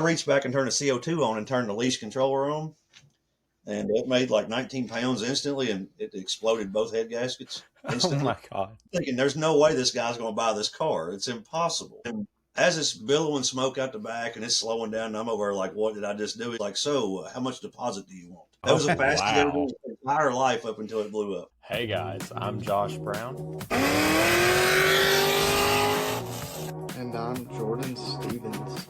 reached back and turned the CO2 on and turned the leash controller on, and it made like 19 pounds instantly, and it exploded both head gaskets instantly. Oh my God. Thinking there's no way this guy's going to buy this car. It's impossible. And as it's billowing smoke out the back and it's slowing down, and I'm over like, what did I just do? It's like, so how much deposit do you want? That was the fastest ever in his entire life up until it blew up. Hey guys, I'm Josh Brown. And I'm Jordan Stevens.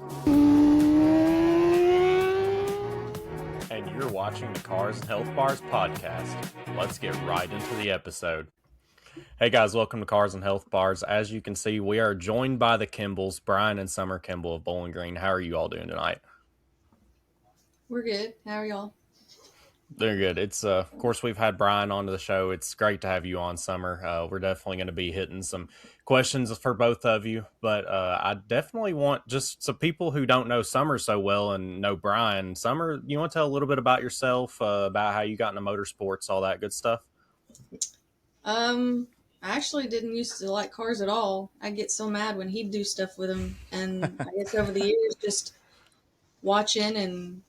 And you're watching the Cars and Health Bars podcast. Let's get right into the episode. Hey guys, welcome to Cars and Health Bars. As you can see, we are joined by the Kembles, Brian and Summer Kemble of Bowling Green. How are you all doing tonight? We're good. How are y'all? They're good. It's of course we've had Brian onto the show. It's great to have you on, Summer. We're definitely going to be hitting some questions for both of you, but I definitely want just some people who don't know Summer so well and know Brian. Summer, you want to tell a little bit about yourself, about how you got into motorsports, all that good stuff? I actually didn't used to like cars at all. I get so mad when he'd do stuff with them, and I guess over the years, just watching and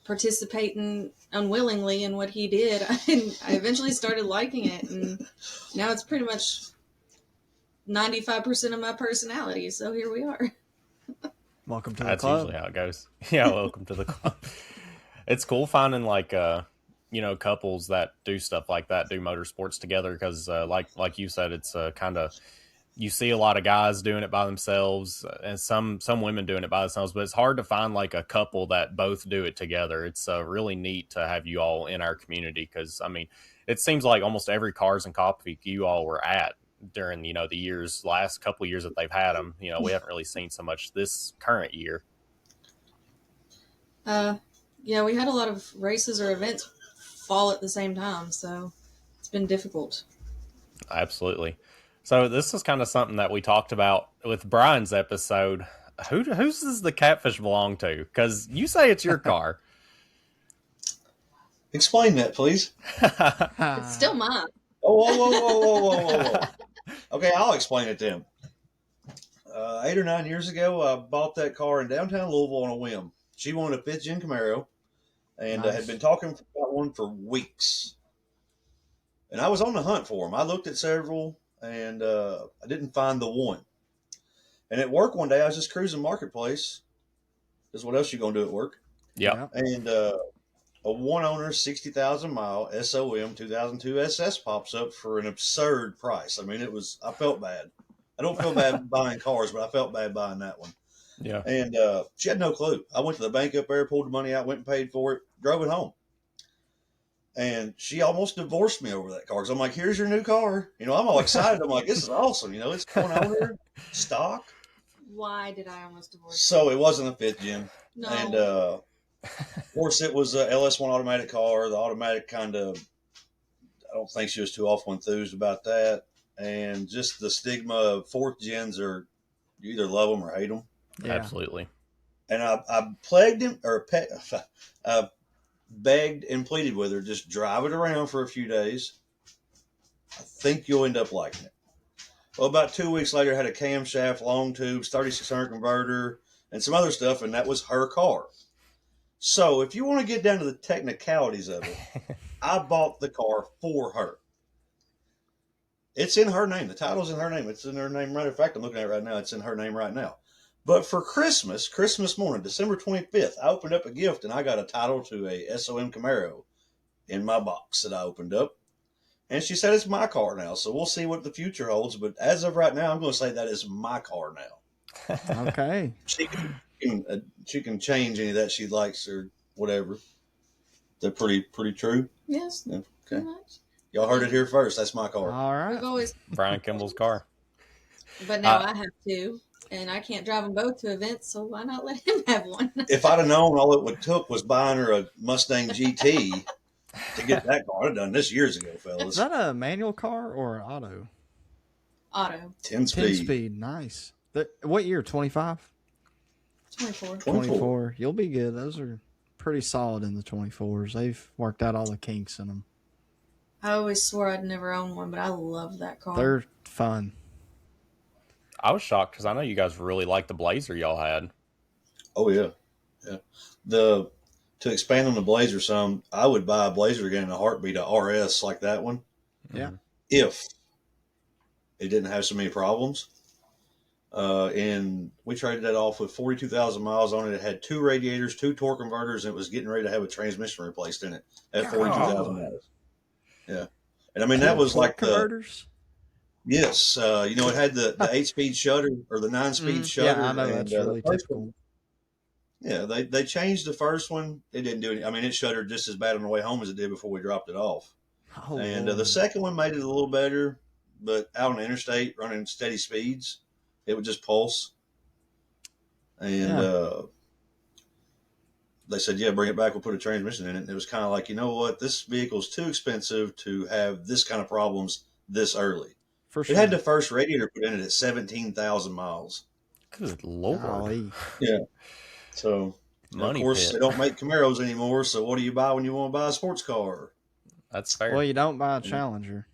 participating unwillingly in what he did, I eventually started liking it, and now it's pretty much 95% of my personality. So here we are. Welcome to the That's club. usually how it goes. Yeah, welcome to the club. It's cool finding couples that do stuff like that, do motorsports together, because like you said, it's kind of, you see a lot of guys doing it by themselves and some women doing it by themselves, but it's hard to find like a couple that both do it together. It's really neat to have you all in our community, because I mean, it seems like almost every Cars and Coffee you all were at during the last couple of years that they've had them. We haven't really seen so much this current year. Yeah, we had a lot of races or events fall at the same time, so it's been difficult. Absolutely. So this is kind of something that we talked about with Brian's episode. Whose does the catfish belong to? Because you say it's your car. Explain that, please. It's still mine. Whoa. Okay, I'll explain it to him. 8 or 9 years ago, I bought that car in downtown Louisville on a whim. She wanted a 5th-gen Camaro, and Nice. had been talking about one for weeks. And I was on the hunt for them. I looked at several, and I didn't find the one. And at work one day, I was just cruising Marketplace. Because what else you going to do at work? Yep. And a one-owner, 60,000-mile SOM 2002 SS pops up for an absurd price. I mean, I felt bad. I don't feel bad buying cars, but I felt bad buying that one. Yeah. And she had no clue. I went to the bank up there, pulled the money out, went and paid for it, drove it home. And she almost divorced me over that car. Because I'm like, here's your new car. I'm all excited. I'm like, this is awesome. It's one owner, stock. Why did I almost divorce So it wasn't a 5th gen. No. And of course, it was a LS1 automatic car. The automatic I don't think she was too awful enthused about that. And just the stigma of 4th gens are, you either love them or hate them. Yeah. Absolutely. And I plagued him, I begged and pleaded with her, just drive it around for a few days. I think you'll end up liking it. Well, about 2 weeks later, I had a camshaft, long tubes, 3600 converter, and some other stuff, and that was her car. So if you want to get down to the technicalities of it, I bought the car for her. It's in her name. The title's in her name. It's in her name right. In fact, I'm looking at it right now. It's in her name right now. But for Christmas morning, December 25th, I opened up a gift, and I got a title to a SOM Camaro in my box that I opened up. And she said it's my car now, so we'll see what the future holds. But as of right now, I'm going to say that is my car now. Okay. She can change any of that she likes or whatever. They're pretty true. Yes. Yeah, okay. Pretty much. Y'all heard it here first. That's my car. All right. We've always, Brian Kimball's car. but now I have two, and I can't drive them both to events, so why not let him have one? If I'd have known all it would took was buying her a Mustang GT to get that car, I'd have done this years ago, fellas. Is that a manual car or an auto? Auto. 10 speed. 10 speed. Nice. What year? 25? 24. 24. You'll be good. Those are pretty solid in the 24s. They've worked out all the kinks in them. I always swore I'd never own one, but I love that car. They're fun. I was shocked because I know you guys really liked the Blazer y'all had. Oh, yeah. Yeah. The To expand on the Blazer some, I would buy a Blazer again in a heartbeat, a RS like that one, Yeah. if it didn't have so many problems. And we traded that off with 42,000 miles on it. It had 2 radiators, 2 torque converters, and it was getting ready to have a transmission replaced in it at 42,000 miles. Yeah. And I mean, that was torque like converters. yes, it had the 8-speed shutter or the 9-speed shutter. Yeah, I know and that's really the first typical. one, yeah, they changed the first one. It didn't do any. I mean, it shuddered just as bad on the way home as it did before we dropped it off. Oh, And Lord. the second one made it a little better, but out on the interstate running steady speeds, it would just pulse. And they said, yeah, bring it back. We'll put a transmission in it. And it was kind of like, you know what? This vehicle's too expensive to have this kind of problems this early. For It sure. had the first radiator put in it at 17,000 miles. Good Lord. Golly. Yeah. So, Money of course, pit. they don't make Camaros anymore. So, what do you buy when you want to buy a sports car? That's fair. Well, you don't buy a Challenger.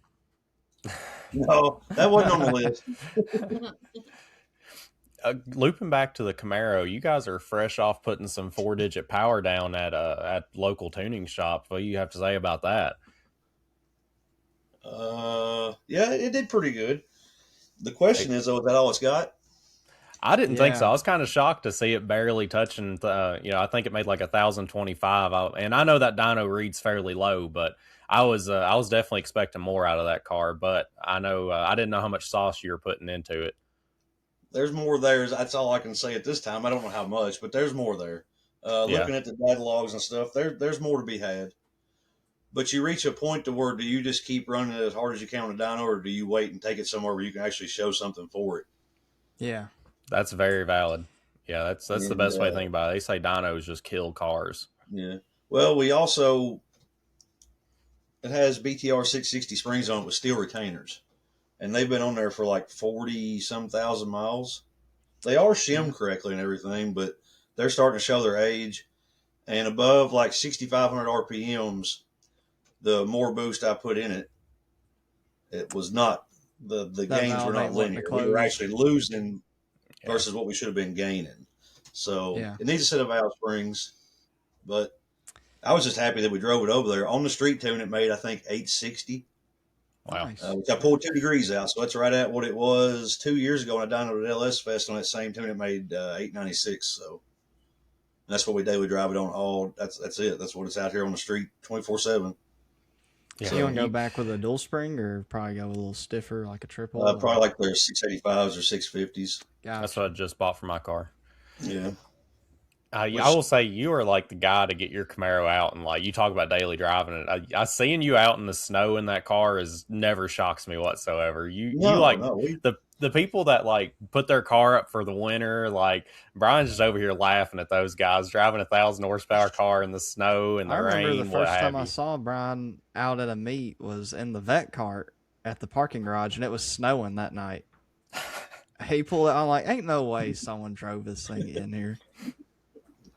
No, that wasn't on the list. Looping back to the Camaro, you guys are fresh off putting some 4-digit power down at local tuning shop. What do you have to say about that? Yeah, it did pretty good. The question is, though, is that all it's got? I didn't think so. Yeah. I was kind of shocked to see it barely touching. I think it made like 1,025, and I know that dyno reads fairly low, but I was definitely expecting more out of that car. But I know I didn't know how much sauce you were putting into it. There's more there. That's all I can say at this time. I don't know how much, but there's more there. Looking at the data logs and stuff, there's more to be had. But you reach a point to where do you just keep running it as hard as you can on the dyno, or do you wait and take it somewhere where you can actually show something for it? Yeah. That's very valid. Yeah, that's the best way to think about it. They say dynos just kill cars. Yeah. Well, it has BTR 660 springs on it with steel retainers, and they've been on there for like 40-some thousand miles. They are shimmed correctly and everything, but they're starting to show their age. And above like 6,500 RPMs, the more boost I put in it, it was not the gains were not linear. We were actually losing versus what we should have been gaining. So it needs a set of valve springs, but I was just happy that we drove it over there. On the street tune, it made, I think, 860. Wow. Nice. Which I pulled 2 degrees out, so that's right at what it was 2 years ago when I dynoed at LS Fest on that same tune. It made 896. So that's what we daily drive it on. All that's it. That's what it's out here on the street 24/7. Yeah. So you want to go back with a dual spring, or probably go a little stiffer, like a triple? Probably like their 685s or 650s. Gotcha. That's what I just bought for my car. Yeah. I will say you are like the guy to get your Camaro out, and like you talk about daily driving it. I seeing you out in the snow in that car is never shocks me whatsoever. The people that like put their car up for the winter. Like Brian's just over here laughing at those guys driving 1,000 horsepower car in the snow and the rain. I remember the first time I saw Brian out at a meet was in the vet cart at the parking garage, and it was snowing that night. He pulled it. I'm like, ain't no way someone drove this thing in here.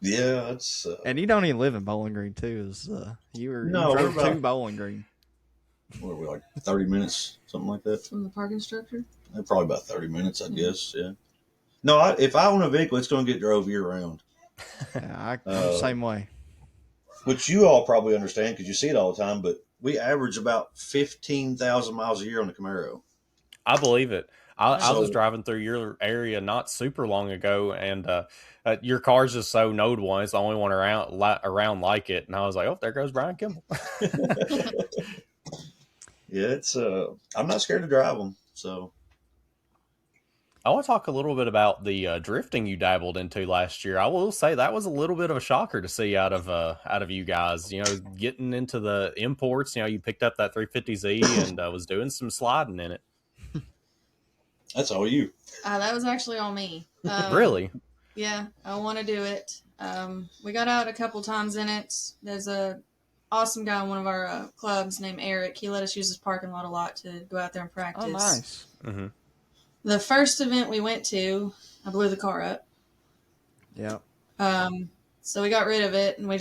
Yeah, it's and you don't even live in Bowling Green, too. You drove to Bowling Green. What are we, like 30 minutes, something like that? From the parking structure? Probably about 30 minutes, I guess. Yeah. No, if I own a vehicle, it's going to get drove year round. Yeah, I'm same way. Which you all probably understand because you see it all the time. But we average about 15,000 miles a year on the Camaro. I believe it. I was driving through your area not super long ago, and your car's just so notable. It's the only one around like it, and I was like, "Oh, there goes Brian Kemble." Yeah, it's. I'm not scared to drive them. So, I want to talk a little bit about the drifting you dabbled into last year. I will say that was a little bit of a shocker to see out of you guys. You know, getting into the imports. You know, you picked up that 350Z and was doing some sliding in it. That's all you. That was actually all me. Really? Yeah, I want to do it. We got out a couple times in it. There's a awesome guy in one of our clubs named Eric. He let us use his parking lot a lot to go out there and practice. Oh, nice. Mm-hmm. The first event we went to, I blew the car up. Yep. So we got rid of it, and we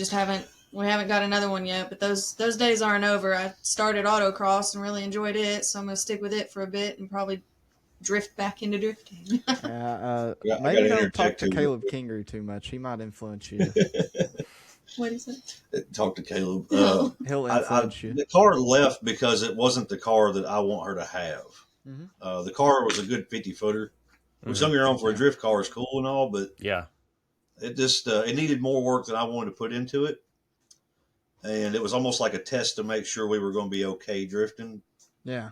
haven't got another one yet. But those days aren't over. I started autocross and really enjoyed it, so I'm gonna stick with it for a bit and probably drift back into drifting. I Maybe gotta don't talk interject to here. Caleb Kingery too much. He might influence you. What is it? Talk to Caleb. No. He'll influence you. The car left because it wasn't the car that I want her to have. Mm-hmm. The car was a good 50-footer, which don't get me wrong, for a drift car is cool and all, but Yeah. it just it needed more work than I wanted to put into it. And it was almost like a test to make sure we were going to be okay drifting. Yeah.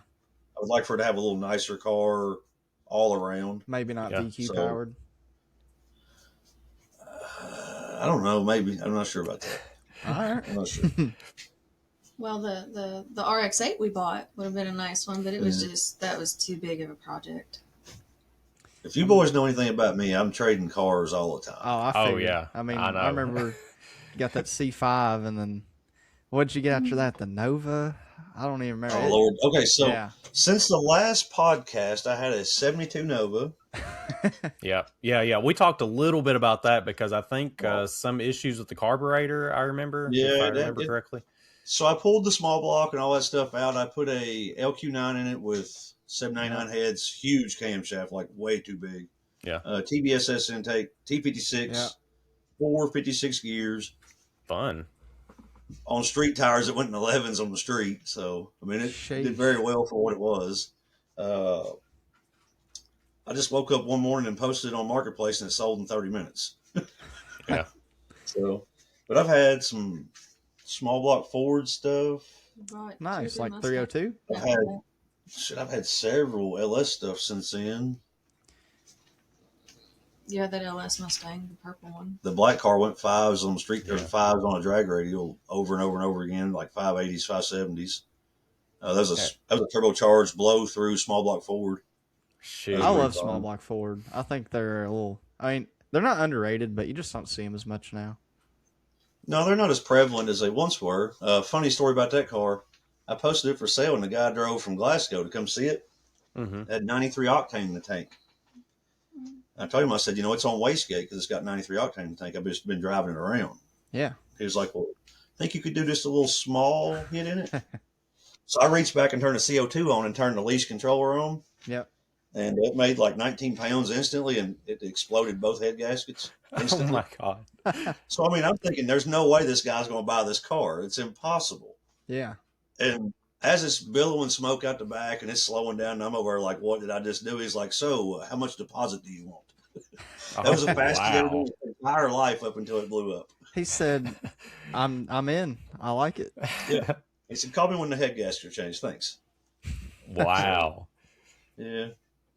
I would like for her to have a little nicer car all around. Maybe not Yeah. VQ powered. I don't know. Maybe. I'm not sure about that. All right. I'm not sure. Well, the RX-8 we bought would have been a nice one, but it was just, that was too big of a project. If you boys know anything about me, I'm trading cars all the time. Oh, I Oh, figured. yeah. I mean, I know. I remember you got that C5, and then what did you get after that? The Nova? I don't even remember. Oh, Lord. Okay, so Yeah. since the last podcast, I had a 72 Nova. Yeah. We talked a little bit about that because I think some issues with the carburetor, I remember, if I remember correctly. So I pulled the small block and all that stuff out. I put a LQ9 in it with 799 heads, huge camshaft, like way too big. Yeah. TBSS intake, T56, 456 gears. Fun. On street tires, it went in 11s on the street. So, I mean, it did very well for what it was. I just woke up one morning and posted it on Marketplace, and it sold in 30 minutes. Yeah. So, but I've had some small block Ford stuff. Right. Nice, like 302? I've had several LS stuff since then. Yeah, that LS Mustang, the purple one. The black car went 5s on the street, or 5s on a drag radial over and over and over again, like 580s, 570s. That was a turbocharged blow through small block Ford. Shit. I love small block Ford. I think they're a little. I mean, they're not underrated, but you just don't see them as much now. No, they're not as prevalent as they once were. Funny story about that car. I posted it for sale, and the guy drove from Glasgow to come see it. Mm-hmm. It had 93 octane in the tank. I told him, I said, it's on wastegate because it's got 93 octane in the tank. I've just been driving it around. Yeah. He was like, well, think you could do just a little small hit in it? So I reached back and turned the CO2 on and turned the leash controller on. Yep. And it made like 19 pounds instantly, and it exploded both head gaskets instantly. Oh, my God. So, I mean, I'm thinking there's no way this guy's going to buy this car. It's impossible. Yeah. And as it's billowing smoke out the back and it's slowing down, and I'm over like, what did I just do? He's like, so how much deposit do you want? That was the fastest he ever did his entire life up until it blew up. He said, I'm in. I like it. Yeah. He said, call me when the head gasket changed. Thanks. Wow. Yeah.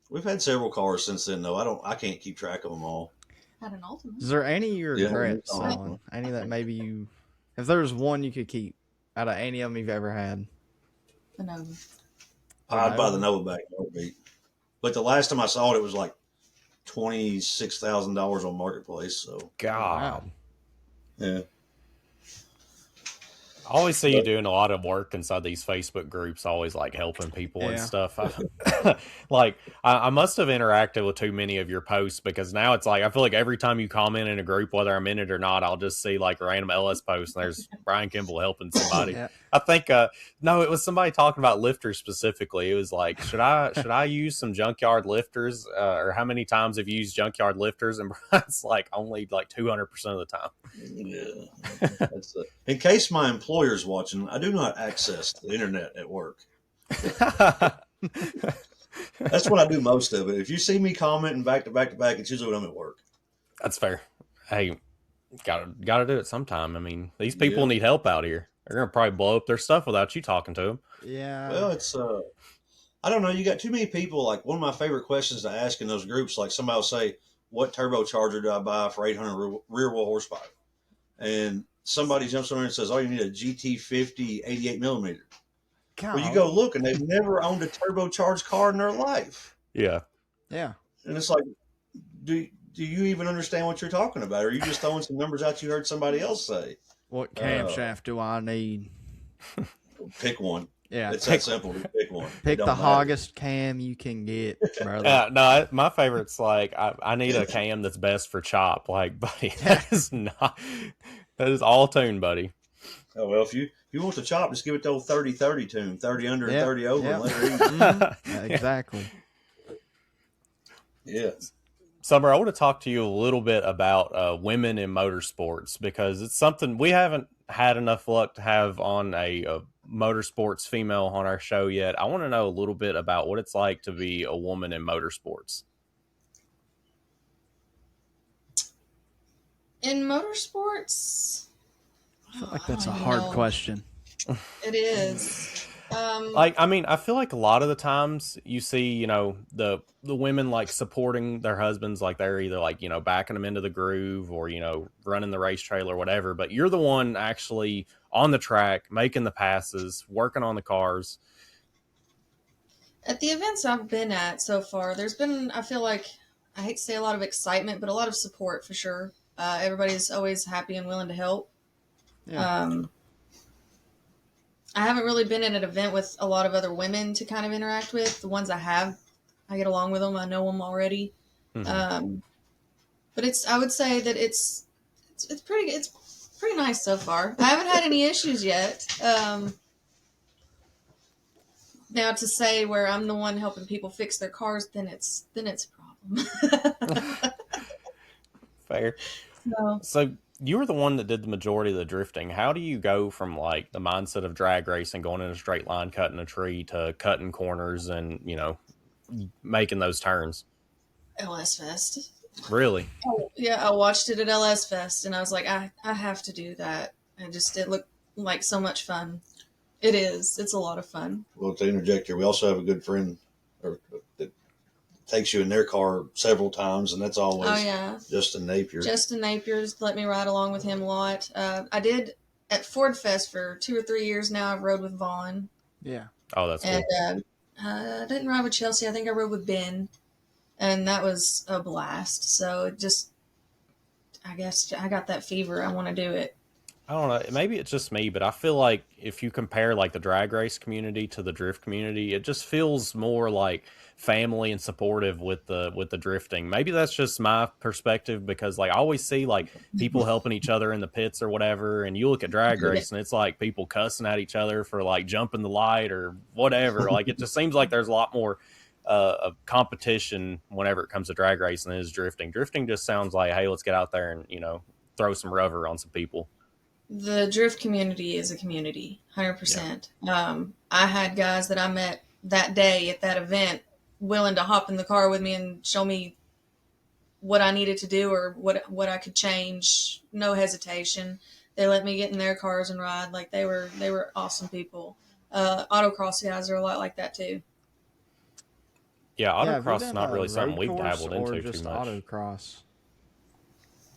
We've had several cars since then, though. I can't keep track of them all. Had an Ultimate. Is there any you regret Yeah. selling? Any that maybe you, if there was one you could keep out of any of them you've ever had? The Nova. I'd buy the Nova back in a heartbeat. But the last time I saw it, it was like $26,000 on Marketplace. So, God. yeah. I always see you doing a lot of work inside these Facebook groups, always like helping people and stuff. I must have interacted with too many of your posts because now it's like I feel like every time you comment in a group, whether I'm in it or not, I'll just see like a random LS post and there's Brian Kemble helping somebody. Yeah. I think no, it was somebody talking about lifters specifically. It was like, should I use some junkyard lifters or how many times have you used junkyard lifters? And Brian's like only like 200% of the time. Yeah. That's in case my employer's watching, I do not access the internet at work. That's when I do most of it. If you see me commenting back to back to back, it's usually when I'm at work. That's fair. Hey, gotta do it sometime. I mean, these people need help out here. They're gonna probably blow up their stuff without you talking to them. Yeah. Well, it's I don't know. You got too many people. Like one of my favorite questions to ask in those groups, like somebody will say, "What turbocharger do I buy for 800 rear wheel horsepower?" And somebody jumps on there and says, "Oh, you need a GT50 88 millimeter." God. Well, you go look, and they've never owned a turbocharged car in their life. Yeah. Yeah. And it's like, do you even understand what you're talking about? Or are you just throwing some numbers out you heard somebody else say? What camshaft do I need? Pick one. Yeah. It's that simple. Just pick one. Pick It the don't matter. hoggest cam you can get, brother. No, my favorite's like I need a cam that's best for chop. Like, buddy, that is all tune, buddy. Oh well, if you want to chop, just give it the old 30-30 tune, 30 under and 30 over, and let her eat. Mhm. Yeah, exactly. Yeah. Summer, I want to talk to you a little bit about women in motorsports because it's something we haven't had enough luck to have on a motorsports female on our show yet. I want to know a little bit about what it's like to be a woman in motorsports. In motorsports, I feel like I that's a don't even hard know. question. It is. I feel like a lot of the times you see, the women like supporting their husbands, like they're either like, backing them into the groove or, running the race trailer or whatever. But you're the one actually on the track, making the passes, working on the cars. At the events I've been at so far, there's been, I feel like, I hate to say a lot of excitement, but a lot of support for sure. Everybody's always happy and willing to help. Yeah. I haven't really been at an event with a lot of other women to kind of interact with. The ones I have, I get along with them. I know them already. Mm-hmm. But I would say that it's pretty nice so far. I haven't had any issues yet. Now to say where I'm the one helping people fix their cars, then it's a problem. Fair. So you were the one that did the majority of the drifting. How do you go from like the mindset of drag racing, going in a straight line, cutting a tree, to cutting corners and, making those turns? LS Fest. Really? Oh, yeah, I watched it at LS Fest, and I was like, I have to do that. It looked like so much fun. It is. It's a lot of fun. Well, to interject here, we also have a good friend that takes you in their car several times, and that's always Justin Napier. Justin Napier's let me ride along with him a lot. I did at Ford Fest for 2 or 3 years now. I've rode with Vaughn. Yeah. Oh, that's cool. And I didn't ride with Chelsea. I think I rode with Ben, and that was a blast. So I guess I got that fever. I want to do it. I don't know. Maybe it's just me, but I feel like if you compare like the drag race community to the drift community, it just feels more like family and supportive with the drifting. Maybe that's just my perspective because like I always see like people helping each other in the pits or whatever, and you look at drag race and it's like people cussing at each other for like jumping the light or whatever. Like it just seems like there's a lot more of competition whenever it comes to drag racing than is drifting. Drifting just sounds like, hey, let's get out there and throw some rubber on some people. The drift community is a community, 100%. Yeah. I had guys that I met that day at that event willing to hop in the car with me and show me what I needed to do or what I could change. No hesitation. They let me get in their cars and ride. Like they were awesome people. Autocross guys are a lot like that too. Yeah, autocross is not really something we've dabbled into just too much. Autocross.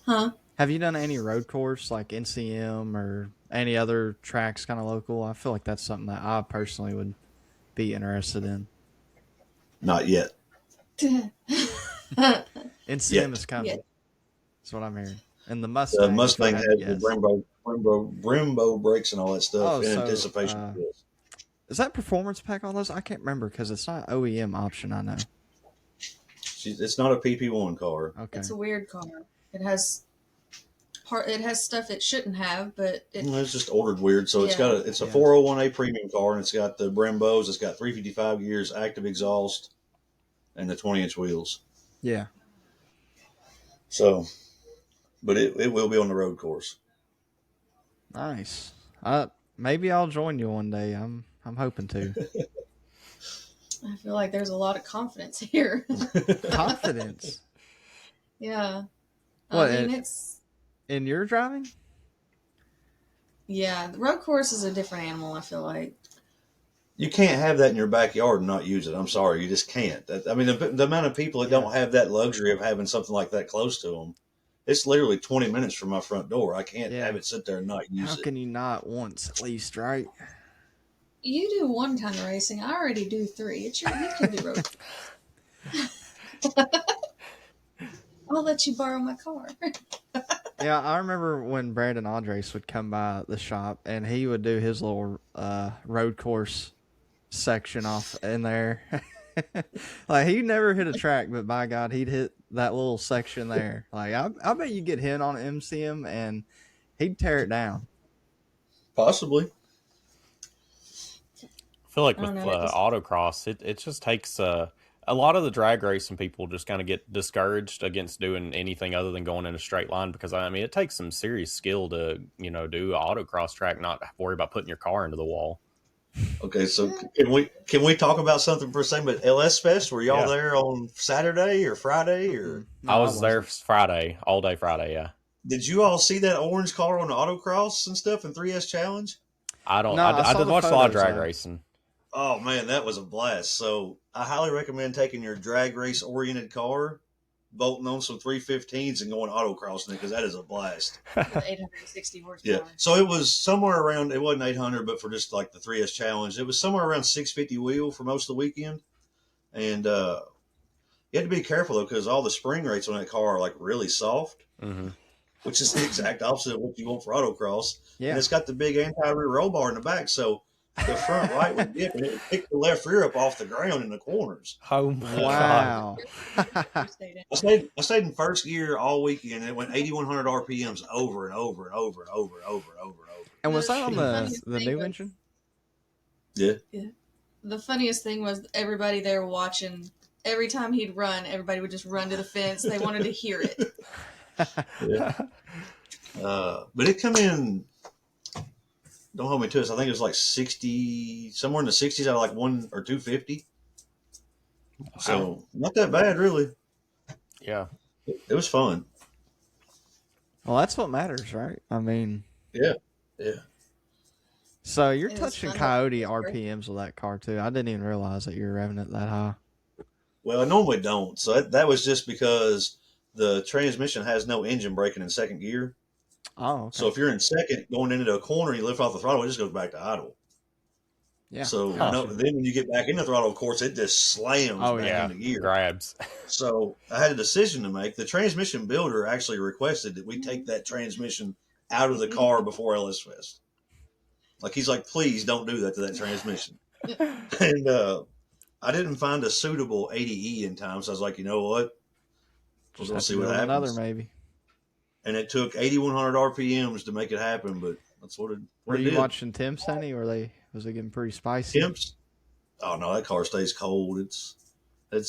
Huh? Have you done any road course like NCM or any other tracks kind of local? I feel like that's something that I personally would be interested in. Not yet. NCM is coming. That's what I'm hearing. And the Mustang. The Mustang has the Brembo brakes and all that stuff in anticipation of this. Is that performance pack on those? I can't remember because it's not OEM option, I know. It's not a PP1 car. Okay. It's a weird car. It has stuff it shouldn't have, but it's just ordered weird. So it's a 401A premium car, and it's got the Brembos. It's got 355 gears, active exhaust, and the 20-inch wheels. Yeah. So, but it will be on the road course. Nice. Maybe I'll join you one day. I'm hoping to. I feel like there's a lot of confidence here. Confidence. Yeah. What? It's in your driving? Yeah, the road course is a different animal, I feel like. You can't have that in your backyard and not use it. I'm sorry, you just can't. The amount of people that don't have that luxury of having something like that close to them, it's literally 20 minutes from my front door. I can't have it sit there and not use it. How can you not once at least, right? You do one kind of racing. I already do 3. You can do road. I'll let you borrow my car. Yeah, I remember when Brandon Andres would come by the shop and he would do his little road course section off in there. Like he never hit a track, but by God, he'd hit that little section there. Like I bet you get hit on MCM and he'd tear it down. Possibly. I feel like with autocross, it just takes a a lot of the drag racing people just kind of get discouraged against doing anything other than going in a straight line because I mean it takes some serious skill to do an autocross track, not worry about putting your car into the wall. Okay, so can we talk about something for a second? But LS Fest, were y'all there on Saturday or Friday or? No, I was there Friday, all day Friday. Yeah. Did you all see that orange car on the autocross and stuff in 3S Challenge? I don't. No, I I saw did the watch a lot of photos drag of it. racing. Oh man, that was a blast. So I highly recommend taking your drag race oriented car, bolting on some 315s and going autocrossing it because that is a blast. With 860 horsepower. Yeah. So it was somewhere around, it wasn't 800, but for just like the 3S Challenge, it was somewhere around 650 wheel for most of the weekend. And you had to be careful though because all the spring rates on that car are like really soft, Mm-hmm. which is the exact opposite of what you want for autocross. Yeah. And it's got the big anti-rear roll bar in the back, so the front right would dip and it would pick the left rear up off the ground in the corners. Oh my God. Wow. I stayed in first gear all weekend and it went 8,100 RPMs over and over and over and over and over and over and over. And was that on the funniest thing new was- engine? Yeah. The funniest thing was everybody there watching. Every time he'd run, everybody would just run to the fence. They wanted to hear it. Yeah. But it come in, don't hold me to this, I think it was like 60, somewhere in the 60s out of like 1 or 250. So not that bad, really. Yeah. It was fun. Well, that's what matters, right? I mean, Yeah. so you're It was touching fun. Coyote RPMs with that car too. I didn't even realize that you were revving it that high. Well, I normally don't. So that was just because the transmission has no engine braking in second gear. Oh, okay. So if you're in second going into a corner, you lift off the throttle, it just goes back to idle. yeah. So Gotcha. then when you get back in the throttle, of course, it just slams back Yeah. into gear. Grabs. So I had a decision to make. The transmission builder actually requested that we take that transmission out of the car before LS Fest. Like he's like, please don't do that to that transmission. And I didn't find a suitable 80E in time, so I was like, you know what? We're Just gonna have see to what build happens. another maybe. And it took 8,100 RPMs to make it happen, but that's what it. Were What it you did. watching Tim Senny, or was it getting pretty spicy? Temps? Oh no, that car stays cold. It's got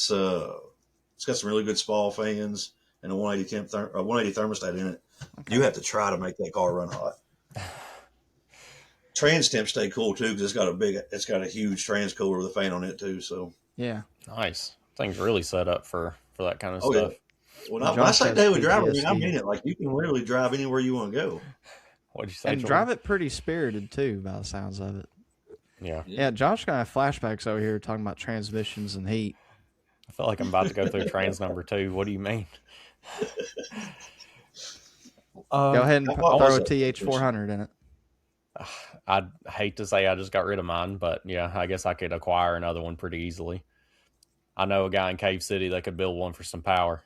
some really good Spall fans and a 180 thermostat in it. Okay. You have to try to make that car run hot. Trans temps stay cool too because it's got a huge trans cooler with a fan on it too. So Yeah. Nice. Thing's really set up for that kind of Oh, stuff. when Well, I Josh say has daily driver, I mean PTSD. it. Like you can literally drive anywhere you want to go. What'd you say? And Jordan? drive it pretty spirited too, by the sounds of it. Yeah. Yeah, Josh gonna have flashbacks over here talking about transmissions and heat. I feel like I'm about to go through trans number 2. What do you mean? Go ahead and what throw was a it? TH400 in it. I'd hate to say I just got rid of mine, but yeah, I guess I could acquire another one pretty easily. I know a guy in Cave City that could build one for some power.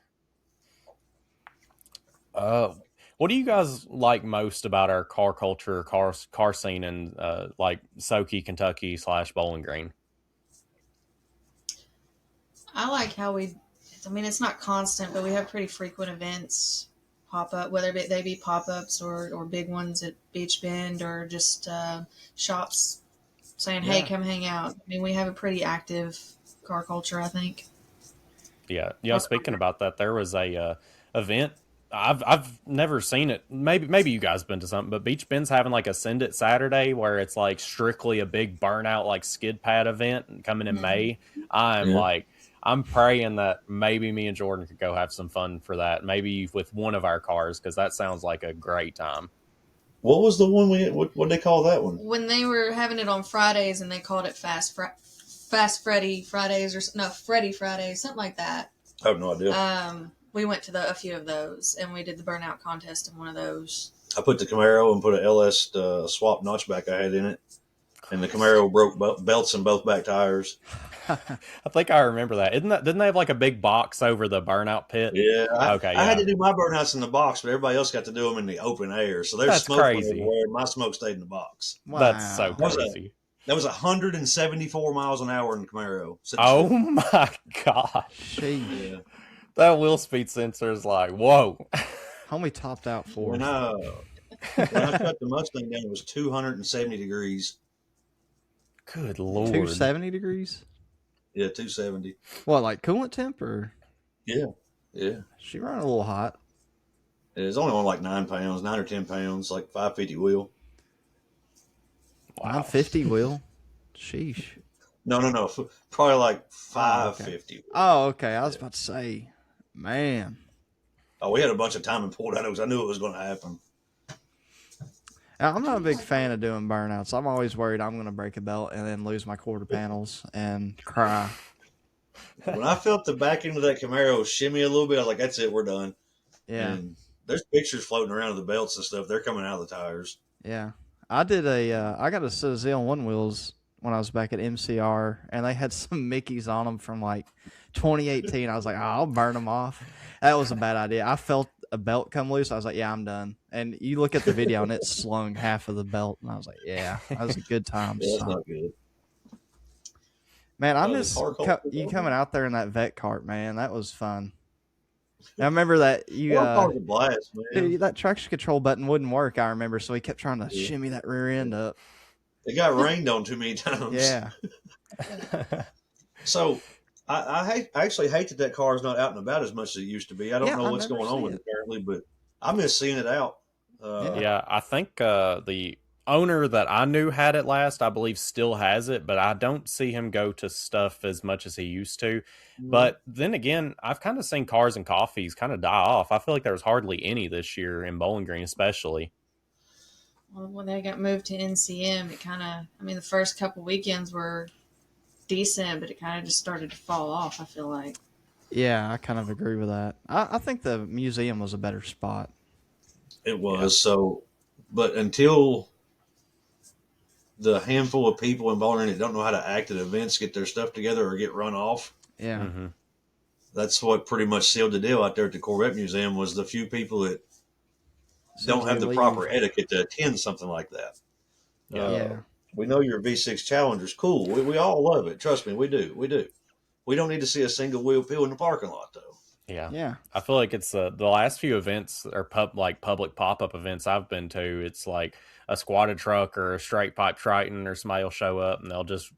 What do you guys like most about our car culture, car scene in like Soki, Kentucky / Bowling Green? I like how it's not constant, but we have pretty frequent events pop up, whether they be pop-ups or big ones at Beach Bend or just shops saying, hey, come hang out. I mean, we have a pretty active car culture, I think. Yeah. Speaking about that, there was a event. I've never seen it. Maybe you guys been to something, but Beach Bend's having like a Send It Saturday where it's like strictly a big burnout like skid pad event coming in May. I'm praying that maybe me and Jordan could go have some fun for that. Maybe with one of our cars because that sounds like a great time. What was the one what they call that one? When they were having it on Fridays and they called it Fast Freddy Fridays Freddy Fridays, something like that. I have no idea. We went to a few of those, and we did the burnout contest in one of those. I put the Camaro and put an LS swap notchback I had in it, and the Camaro broke belts in both back tires. I think I remember that. Didn't they have like a big box over the burnout pit? Yeah. I had yeah. to do my burnouts in the box, but everybody else got to do them in the open air. So there's That's smoke crazy. everywhere. My smoke stayed in the box. Wow. That's so Was it? crazy. That was 174 miles an hour in the Camaro. Oh my gosh. Sheesh. Yeah. That wheel speed sensor is like, whoa. Homie topped out for When us. I cut the Mustang down, it was 270 degrees. Good Lord. 270 degrees? Yeah, 270. What, like coolant temp or? Yeah, yeah. She run a little hot. It's only on like 9 pounds, 9 or 10 pounds, like 550 wheel. Wow. 950 wheel. Sheesh. No. Probably like Oh, okay. 550. Oh, okay. I was about to say, man. Oh, we had a bunch of time and pulled out because I knew it was going to happen. I'm not a big fan of doing burnouts. I'm always worried I'm going to break a belt and then lose my quarter panels and cry. When I felt the back end of that Camaro shimmy a little bit, I was like, that's it, we're done. Yeah. And there's pictures floating around of the belts and stuff. They're coming out of the tires. Yeah. I got a set of ZL1 wheels when I was back at MCR, and they had some Mickeys on them from like 2018. I was like, oh, I'll burn them off. That was a bad idea. I felt a belt come loose. I was like, yeah, I'm done. And you look at the video, and it's slung half of the belt, and I was like, yeah, that was a good time. Yeah, that's not good. Man, I miss you coming out there in that vet cart, man. That was fun. I remember that you a blast, man. dude, that traction control button wouldn't work, I remember, so he kept trying to shimmy that rear end up. It got rained on too many times. Yeah. So I actually hate that car is not out and about as much as it used to be. I don't know what's going on with it currently, but I miss seeing it out. Yeah, I think the owner that I knew had it last, I believe still has it, but I don't see him go to stuff as much as he used to. But then again, I've kind of seen Cars and Coffees kind of die off. I feel like there was hardly any this year in Bowling Green, especially. Well, when they got moved to NCM, it kind of, I mean, the first couple weekends were decent, but it kind of just started to fall off, I feel like. Yeah, I kind of agree with that. I think the museum was a better spot. It was. So, but until the handful of people in Bowling Green that don't know how to act at events get their stuff together or get run off. Yeah. Mm-hmm. That's what pretty much sealed the deal out there at the Corvette Museum was the few people that don't have the proper etiquette to attend something like that. Yeah. We know your V6 Challenger's cool. We all love it. Trust me, we do. We don't need to see a single wheel peel in the parking lot, though. Yeah. I feel like it's the last few events or public pop-up events I've been to, it's like a squatted truck or a straight pipe Triton or somebody will show up and they'll just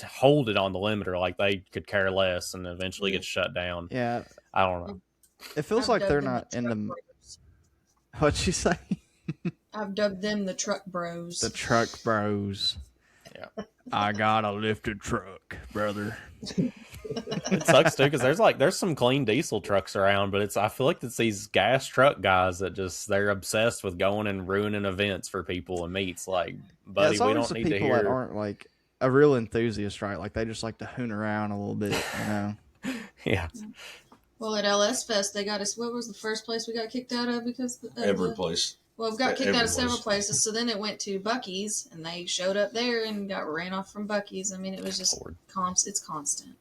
hold it on the limiter like they could care less and eventually get shut down. Yeah. I don't know. It feels like they're not in the... What'd you say? I've dubbed them the truck bros. The truck bros. Yeah. I got a lifted truck, brother. It sucks too because there's some clean diesel trucks around, but I feel like it's these gas truck guys that they're obsessed with going and ruining events for people and meets. Like, buddy, we don't need to hear. That aren't like a real enthusiast, right? Like they just like to hoon around a little bit, you know? Yeah. Well, at LS Fest, they got us. What was the first place we got kicked out of? Because every place. Well, we got kicked out of several places. So then it went to Buc-ee's, and they showed up there and got ran off from Buc-ee's. I mean, it was just it's constant.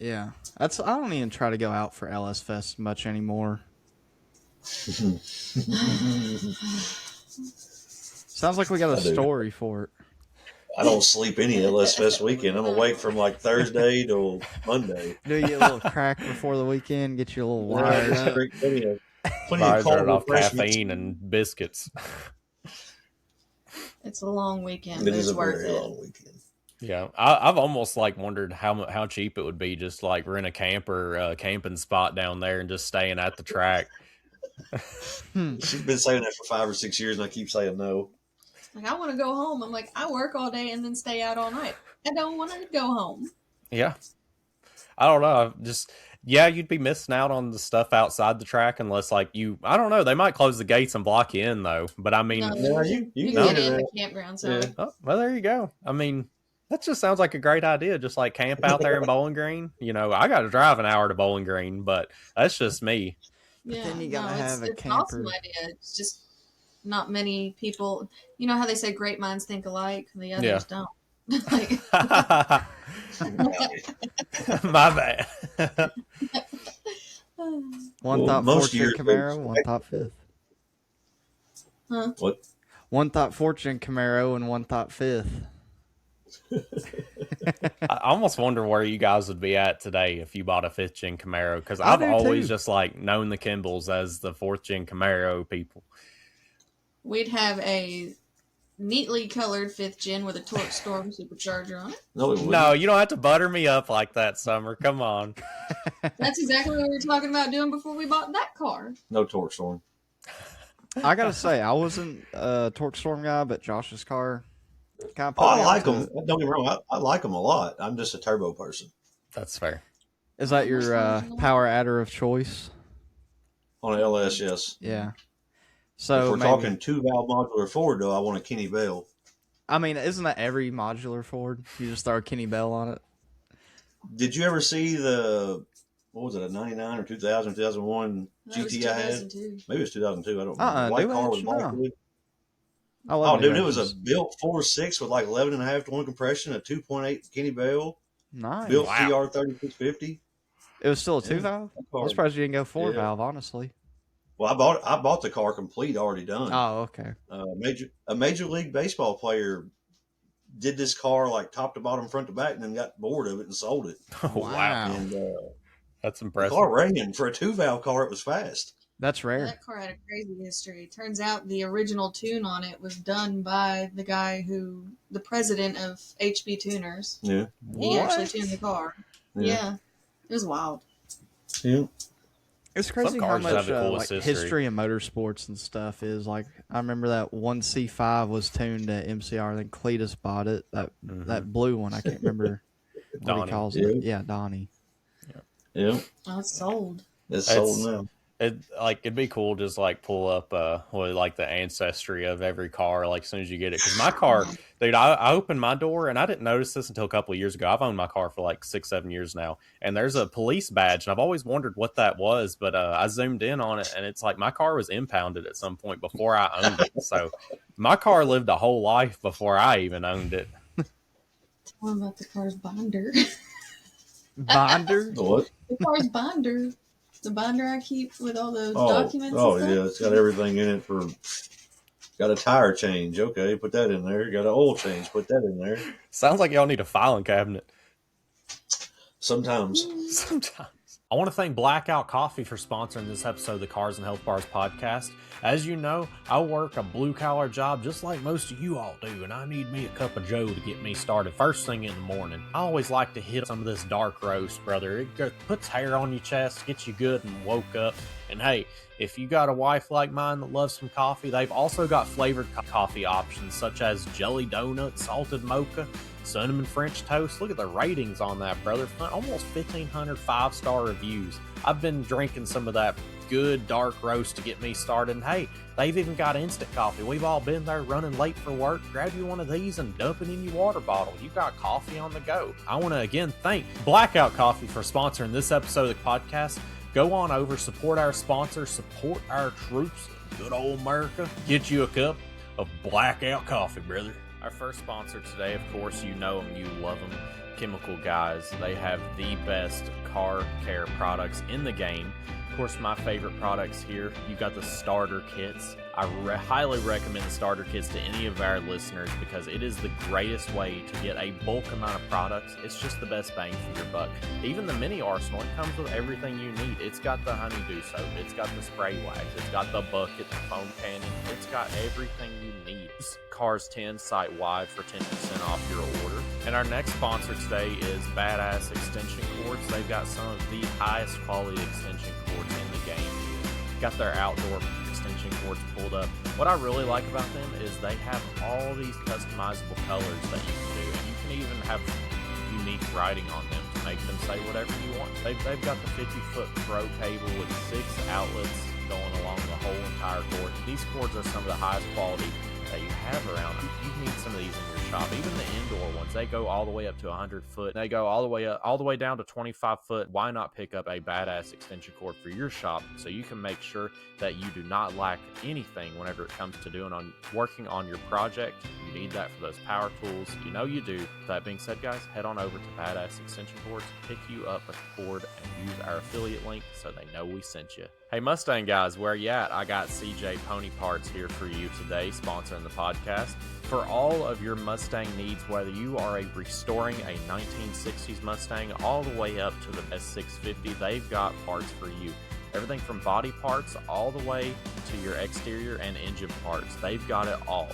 Yeah, I don't even try to go out for LS Fest much anymore. Sounds like we got a story for it. I don't sleep any LS Fest weekend. I'm awake from like Thursday till Monday. Do you a little crack before the weekend? Get you a little wired up. Plenty of cold off caffeine and biscuits. It's a long weekend. It is a worth very long weekend. Yeah, I've almost like wondered how cheap it would be just like rent a camper, camping spot down there and just staying at the track. She's been saying that for 5 or 6 years, and I keep saying no. Like, I want to go home. I'm like, I work all day and then stay out all night. I don't want to go home. Yeah, I don't know. You'd be missing out on the stuff outside the track unless I don't know. They might close the gates and block you in though. But I mean, you can get in the campground. So, oh, well, there you go. I mean. That just sounds like a great idea. Just like camp out there in Bowling Green. You know, I got to drive an hour to Bowling Green, but that's just me. But then you gotta have a camper. It's an awesome idea. It's just not many people. You know how they say great minds think alike, the others don't. My bad. One thought Fortune Camaro, one thought fifth. Huh? What? One thought Fortune Camaro and one thought fifth. I almost wonder where you guys would be at today if you bought a 5th gen Camaro, because I've always just like known the Kembles as the 4th gen Camaro people. We'd have a neatly colored 5th gen with a Torque Storm supercharger on it. No, it wouldn't. No, you don't have to butter me up like that, Summer. Come on. That's exactly what we were talking about doing before we bought that car. No torque storm. I gotta say, I wasn't a Torque Storm guy, but Josh's car kind of Oh, put I me like onto them. it. Don't get me wrong. I like them a lot. I'm just a turbo person. That's fair. Is that your power adder of choice? On an LS, yes. Yeah. If So we're maybe, talking 2-valve modular Ford, though, I want a Kenny Bell. I mean, isn't that every modular Ford? You just throw a Kenny Bell on it. Did you ever see what was it, a 99 or 2000, 2001 That was GT I had? 2002. Maybe it was 2002. I don't remember. White New car with Edge? ball No. fluid. I love Oh, new dude, it was a engines. built 4.6 with like 11.5 to 1 compression, a 2.8 Kenny Bell, Nice. built Wow. CR3650. It was still a Yeah, 2-valve? that car- I'm surprised you didn't go 4-valve, Yeah. honestly. Well, I bought the car complete, already done. Oh, okay. A major league baseball player did this car like top to bottom, front to back, and then got bored of it and sold it. Wow. Wow. And That's the impressive. car ran for a 2-valve car. It was fast. That's rare. That car had a crazy history. Turns out the original tune on it was done by the guy the president of HB Tuners. Yeah, He actually What? tuned the car. Yeah. Yeah. It was wild. yeah. It's crazy how cars have much the coolest like, history. history in motorsports and stuff is. Like, I remember that one C5 was tuned at MCR. Then Cletus bought it. That blue one. I can't remember what Donnie. he calls Yeah. it. Yeah, Donnie. Yeah, Oh, it's sold. it's It's- sold now. It'd be cool just like pull up like the ancestry of every car like as soon as you get it, because my car, dude, I opened my door and I didn't notice this until a couple of years ago. I've owned my car for like 6-7 years now, and there's a police badge, and I've always wondered what that was, but I zoomed in on it and it's like my car was impounded at some point before I owned it. So my car lived a whole life before I even owned it. Tell him about the car's binder. Binder? The what? The car's binder. The binder I keep with all those Oh, documents oh and stuff. yeah, it's got everything in it for. Got a tire change. Okay, put that in there. Got an oil change. Put that in there. Sounds like y'all need a filing cabinet. Sometimes. Sometimes. I want to thank Blackout Coffee for sponsoring this episode of the Cars and Health Bars podcast. As you know, I work a blue-collar job just like most of you all do, and I need me a cup of joe to get me started first thing in the morning. I always like to hit some of this dark roast, brother. It puts hair on your chest, gets you good and woke up. And hey, if you got a wife like mine that loves some coffee, they've also got flavored coffee options such as jelly donut, salted mocha, cinnamon French toast. Look at the ratings on that, brother. Almost 1,500 5-star reviews. I've been drinking some of that good dark roast to get me started. And hey, they've even got instant coffee. We've all been there running late for work. Grab you one of these and dump it in your water bottle. You got coffee on the go. I want to again thank Blackout Coffee for sponsoring this episode of the podcast. Go on over, support our sponsors, support our troops. Good old America. Get you a cup of Blackout Coffee, brother. Our first sponsor today, of course, you know them, you love them, Chemical Guys. They have the best car care products in the game. Of course, my favorite products here, you got the starter kits. I highly recommend the starter kits to any of our listeners because it is the greatest way to get a bulk amount of products. It's just the best bang for your buck. Even the mini arsenal, it comes with everything you need. It's got the honeydew soap, it's got the spray wax, it's got the bucket, the foam cannon, it's got everything you need. Cars 10 site wide for 10% off your order. And our next sponsor today is Badass Extension Cords. They've got some of the highest quality extension cords in the game. Got their outdoor extension cords pulled up. What I really like about them is they have all these customizable colors that you can do, and you can even have unique writing on them to make them say whatever you want. They've got the 50-foot pro cable with 6 outlets going along the whole entire cord. These cords are some of the highest quality that you have around. You need some of these in your shop. Even the indoor ones, they go all the way up to 100 foot. They go all the way down to 25 foot. Why not pick up a badass extension cord for your shop so you can make sure that you do not lack anything whenever it comes to working on your project? You need that for those power tools. You know you do. With that being said, guys, head on over to Badass Extension Cords, pick you up a cord, and use our affiliate link so they know we sent you. Hey Mustang guys, where you at? I got CJ Pony Parts here for you today, sponsoring the podcast. For all of your Mustang needs, whether you are restoring a 1960s Mustang all the way up to the S650, they've got parts for you. Everything from body parts all the way to your exterior and engine parts. They've got it all.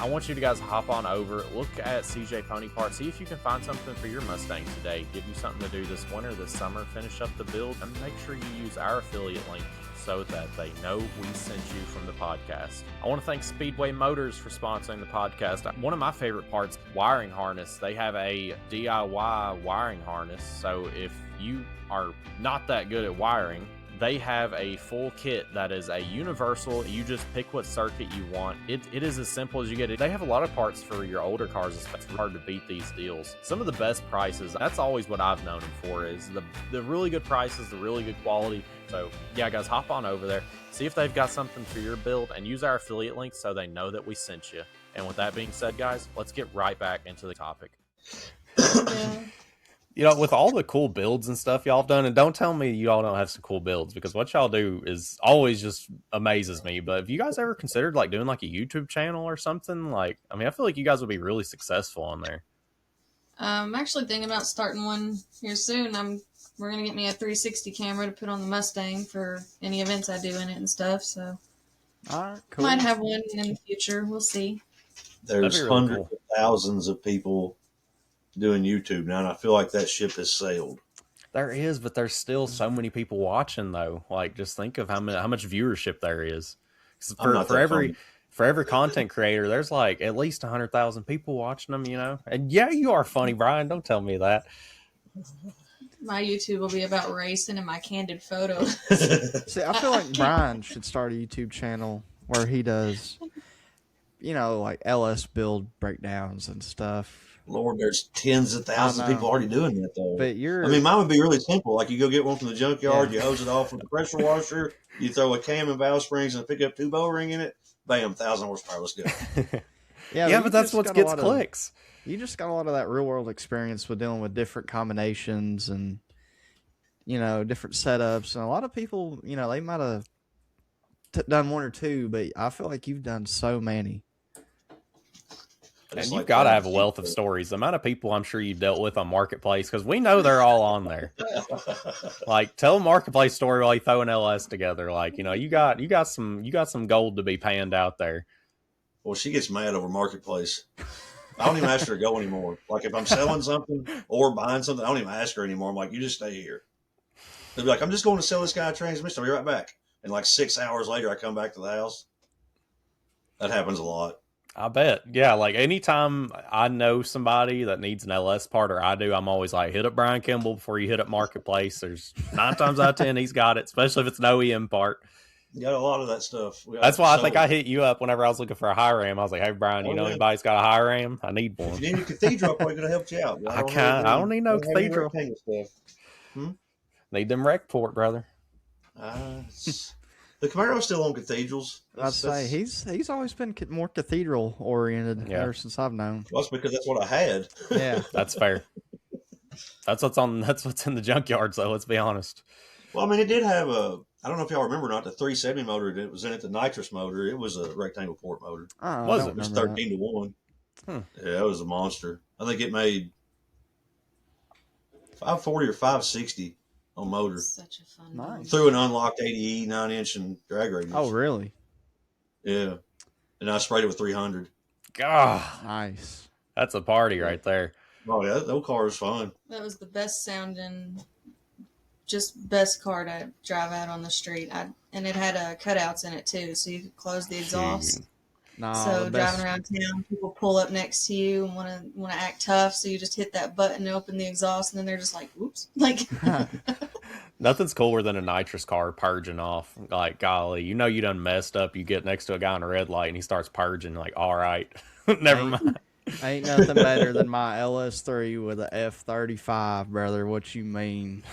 I want you to guys hop on over, look at CJ Pony Parts, see if you can find something for your Mustang today. Give you something to do this winter, this summer, finish up the build, and make sure you use our affiliate link so that they know we sent you from the podcast. I want to thank Speedway Motors for sponsoring the podcast. One of my favorite parts, wiring harness. They have a DIY wiring harness, so if you are not that good at wiring, they have a full kit that is a universal. You just pick what circuit you want. It is as simple as you get it. They have a lot of parts for your older cars. It's hard to beat these deals. Some of the best prices, that's always what I've known them for, is the really good prices, the really good quality. So yeah, guys, hop on over there, see if they've got something for your build, and use our affiliate link so they know that we sent you. And with that being said, guys, let's get right back into the topic. Yeah. You know, with all the cool builds and stuff y'all have done, and don't tell me y'all don't have some cool builds, because what y'all do is always just amazes me. But have you guys ever considered like doing like a YouTube channel or something? Like, I mean, I feel like you guys would be really successful on there. I'm actually thinking about starting one here soon. We're gonna get me a 360 camera to put on the Mustang for any events I do in it and stuff. So All right, cool. might have one in the future. We'll see. There's That'd be really hundreds of thousands of people doing YouTube now, and I feel like that ship has sailed. There is, but there's still so many people watching though. Like, just think of how much viewership there is. For every content creator, there's like at least 100,000 people watching them. You know, and yeah, you are funny, Brian. Don't tell me that. My YouTube will be about racing and my candid photos. See, I feel like Brian should start a YouTube channel where he does, you know, like LS build breakdowns and stuff. Lord, there's tens of thousands of people already doing that, though. But I mean, mine would be really simple. Like, you go get one from the junkyard, you hose it off with a pressure washer, you throw a cam and valve springs and pick up 2 bow ring in it, bam, 1,000 horsepower, let's go. yeah, but that's what gets clicks. You just got a lot of that real world experience with dealing with different combinations and, you know, different setups. And a lot of people, you know, they might have done 1 or 2, but I feel like you've done so many. And you've got to have a wealth of stories. The amount of people I'm sure you've dealt with on Marketplace, because we know they're all on there. Like, tell a Marketplace story while you throw an LS together. Like, you know, you got some gold to be panned out there. Well, she gets mad over Marketplace. I don't even ask her to go anymore. Like, if I'm selling something or buying something, I don't even ask her anymore. I'm like, you just stay here. They'll be like, I'm just going to sell this guy a transmission. I'll be right back. And like 6 hours later, I come back to the house. That happens a lot. I bet. Yeah, like anytime I know somebody that needs an LS part, or I do, I'm always like, hit up Brian Kemble before you hit up Marketplace. There's 9 times out of 10 he's got it, especially if it's an OEM part. You got a lot of that stuff. That's why I think I hit you up whenever I was looking for a high ram. I was like, hey, Brian, you know anybody's got a high ram? I need one. If you need a cathedral, I probably could have helped you out. I don't need no cathedral. Need them rec port, brother. The Camaro's still on cathedrals. I'd say he's always been more cathedral oriented ever since I've known. Well, that's because that's what I had. Yeah, that's fair. That's what's in the junkyard. So let's be honest. Well, I mean, it did have I don't know if y'all remember or not, the 370 motor that was in it, the nitrous motor. It was a rectangle port motor. Was it? It was 13 to 1. Yeah, it was a monster. I think it made 540 or 560 on motor. Such a fun one. Through an unlocked 80E 9-inch and drag radius. Oh, really? Yeah. And I sprayed it with 300. God, nice. That's a party right there. Oh yeah, that car is fun. That was the best sounding, just best car to drive out on the street. And it had cutouts in it too, so you could close the exhaust. No, so driving around town, people pull up next to you and want to act tough, so you just hit that button and open the exhaust, and then they're just like, "Oops!" Like nothing's cooler than a nitrous car purging off. Like, golly, you know you done messed up. You get next to a guy on a red light and he starts purging. Like, all right, never mind. Ain't nothing better than my LS3 with a F35, brother. What you mean?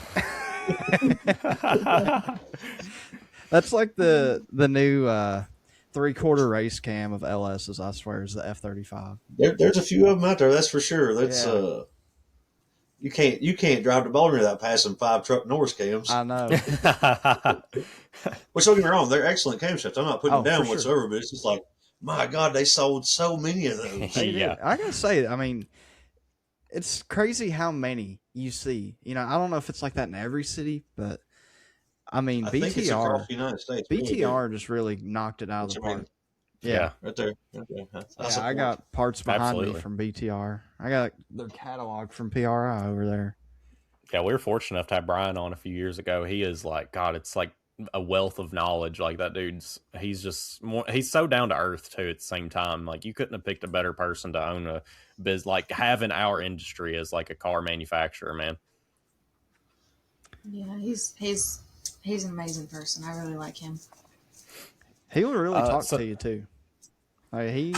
That's like the new 3/4 race cam of LS's. I swear is the F35. There's a few of them out there. That's for sure. That's you can't drive to Baltimore without passing 5 truck Norris cams. I know. Which don't get me wrong, they're excellent camshafts. I'm not putting them down whatsoever, sure. but it's just like, my God, they sold so many of those. Yeah, I gotta say, I mean, it's crazy how many you see. You know, I don't know if it's like that in every city, but I mean, I think it's across the United States. BTR just really knocked it out of the park. Yeah. Right there. Right there. I Yeah, support. I got parts behind me Absolutely. from BTR. I got their catalog from PRI over there. Yeah, we were fortunate enough to have Brian on a few years ago. He is like, God, it's like a wealth of knowledge. Like that dude's, he's just more, he's so down to earth too. At the same time, like you couldn't have picked a better person to own a biz, like having our industry as like a car manufacturer, man. Yeah, he's an amazing person. I really like him. He would really talk so- to you too. Like he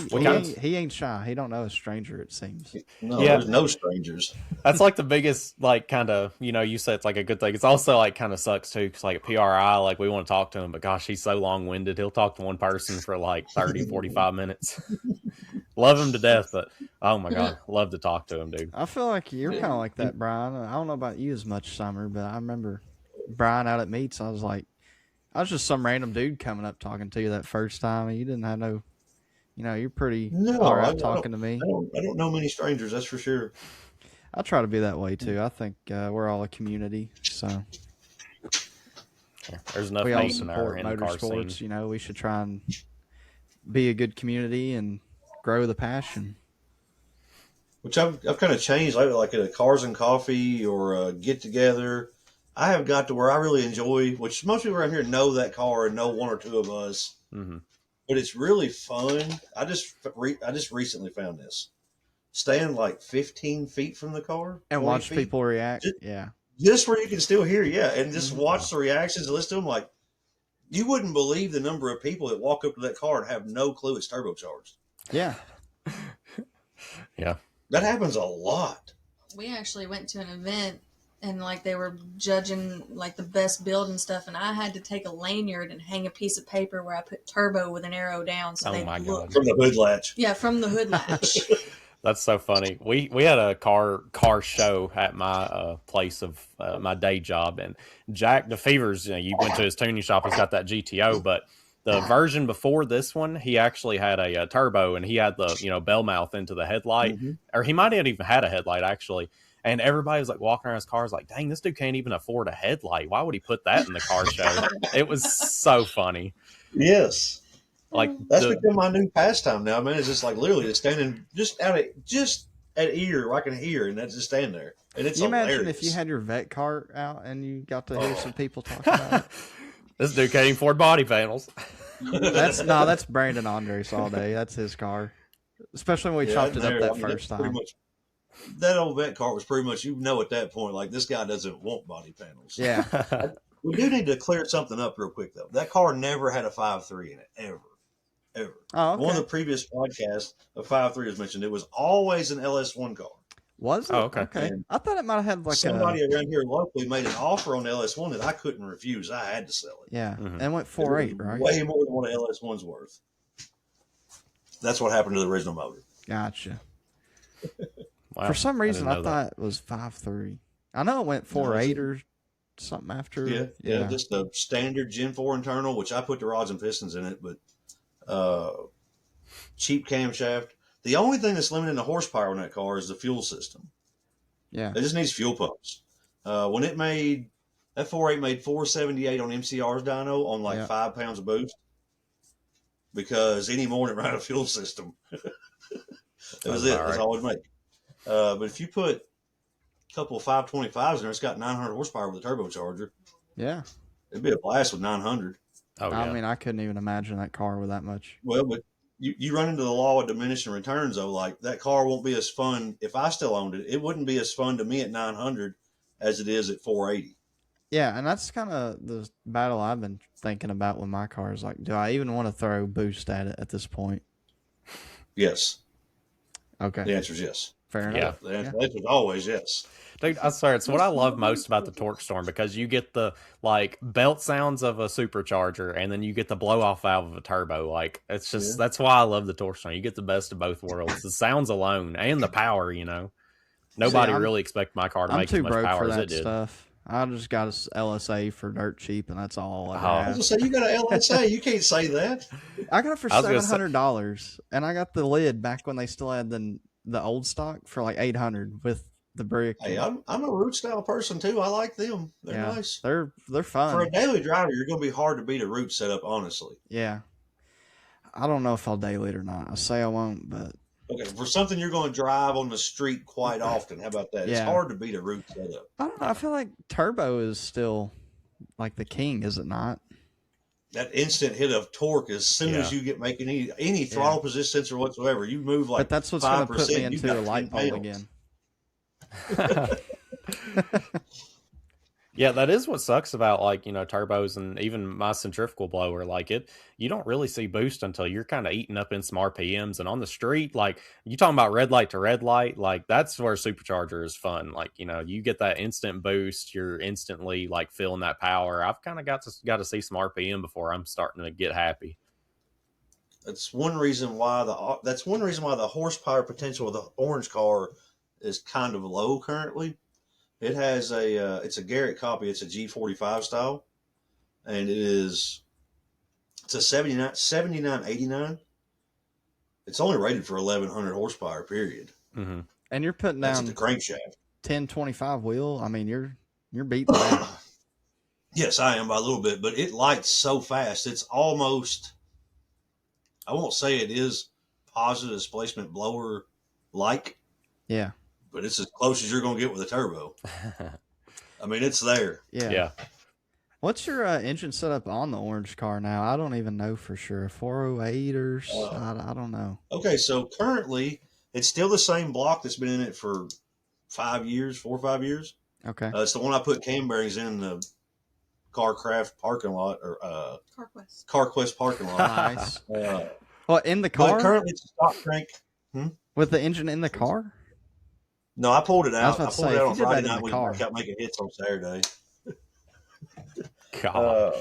ain't shy. He don't know a stranger. It seems. No, Yeah. there's no strangers. That's like the biggest, like, kind of, you said it's like a good thing. It's also like kind of sucks too, because like at PRI, like we want to talk to him, but gosh, he's so long winded. He'll talk to one person for like 30, 45 minutes. Love him to death, but oh my God, love to talk to him, dude. I feel like you're kind of like that, Brian. I don't know about you as much, Summer, but I remember Brian out at meets. I was just some random dude coming up talking to you that first time, and you didn't have no. You're pretty all right talking to me. I don't know many strangers, that's for sure. I try to be that way too. I think we're all a community, so There's enough we all hate in our support car scene. motorsports. We should try and be a good community and grow the passion. Which I've kind of changed lately, like at a Cars and Coffee or a get together. I have got to where I really enjoy, which most people around here know that car and know one or two of us. Mm-hmm. But it's really fun. I just recently found this. Stand like 15 feet from the car And watch feet, people react. just where you can still hear, and just watch the reactions and listen to them. Like, you wouldn't believe the number of people that walk up to that car and have no clue it's turbocharged. Yeah. Yeah. That happens a lot. We actually went to an event and like they were judging like the best build and stuff, and I had to take a lanyard and hang a piece of paper where I put turbo with an arrow down so they look from the hood latch. Yeah, from the hood latch. That's so funny. We had a car show at my place of my day job, and Jack DeFevers, you went to his tuning shop. He's got that GTO, but the version before this one, he actually had a turbo, and he had the bell mouth into the headlight, or he might have even had a headlight actually. And everybody was like walking around his car, like, "Dang, this dude can't even afford a headlight. Why would he put that in the car show?" It was so funny. Yes. Like that's become my new pastime now. I mean, it's just like literally just standing just at ear where I can hear, and that's just stand there. And it's hilarious. Imagine if you had your vet cart out and you got to hear some people talk about it. This dude can't even afford body panels. That's Brandon Andres all day. That's his car. Especially when we chopped it up that first time. That old vet cart was pretty much, at that point, like, this guy doesn't want body panels. Yeah. We do need to clear something up real quick, though. That car never had a 5.3 in it, ever. Oh, okay. One of the previous podcasts, a 5.3 was mentioned. It was always an LS1 car. Was it? Oh, okay. I thought it might have had like somebody around here locally made an offer on the LS1 that I couldn't refuse. I had to sell it. Yeah, and went 4.8, right? Way more than what an LS1's worth. That's what happened to the original motor. Gotcha. Wow. For some reason, I thought it was 5.3. I know it went 4.8 or something after. Yeah, just a standard Gen 4 internal, which I put the rods and pistons in it, but cheap camshaft. The only thing that's limiting the horsepower in that car is the fuel system. Yeah. It just needs fuel pumps. When that 4.8 made 478 on MCR's dyno on like 5 pounds of boost, because any more than it ran a fuel system. That was it. That's all it would make. But if you put a couple of 525s in there, it's got 900 horsepower with a turbocharger. Yeah. It'd be a blast with 900. Oh, yeah. I mean, I couldn't even imagine that car with that much. Well, but you run into the law of diminishing returns, though. Like, that car won't be as fun. If I still owned it, it wouldn't be as fun to me at 900 as it is at 480. Yeah, and that's kind of the battle I've been thinking about with my cars. Like, do I even want to throw boost at it at this point? Yes. Okay. The answer is yes. Fair enough. The answer is always yes. Dude, I swear, it's what I love most about the Torque Storm, because you get the belt sounds of a supercharger, and then you get the blow off valve of a turbo. Like, it's just that's why I love the Torque Storm. You get the best of both worlds. The sounds alone and the power. Nobody really expect my car to make as much power as it did. Stuff. I just got a LSA for dirt cheap, and that's all I have. I was gonna say, you got an LSA. You can't say that. I got it for $700, and I got the lid back when they still had the old stock for like $800 with the brick. Hey, I'm a root style person too. I like them. They're nice. They're fun. For a daily driver, you're gonna be hard to beat a root setup, honestly. Yeah. I don't know if I'll daily it or not. I say I won't, but Okay, for something you're going to drive on the street quite often, how about that? It's yeah. hard to beat a route setup. I don't know. I feel like turbo is still like the king, is it not? That instant hit of torque, as soon as you get making any throttle position sensor whatsoever, you move like But that's what's going to put me 5%, you've into got a light 10 bulb pounds. again. Yeah, that is what sucks about like, turbos and even my centrifugal blower. Like you don't really see boost until you're kind of eating up in some RPMs. And on the street, like you talking about red light to red light, like that's where supercharger is fun. Like, you get that instant boost, you're instantly like feeling that power. I've kind of got to see some RPM before I'm starting to get happy. That's one reason why the horsepower potential of the orange car is kind of low currently. It has it's a Garrett copy. It's a G45 style, and it's a 7989. It's only rated for 1100 horsepower. Period. Mm-hmm. And you're putting That's down at the crankshaft. 1025 wheel. I mean, you're beating that. Yes, I am by a little bit, but it lights so fast. It's almost. I won't say it is positive displacement blower like. Yeah. But it's as close as you're going to get with a turbo. I mean, it's there. Yeah. What's your engine setup on the orange car now? I don't even know for sure. 408 or I don't know. Okay, so currently it's still the same block that's been in it for 4 or 5 years. Okay. It's the one I put cam bearings in the CarCraft parking lot or CarQuest parking lot. Nice. Well, in the car? But currently it's a stock crank. With the engine in the car? No, I pulled it out. I pulled it out on Friday night. We were out making hits on Saturday. God.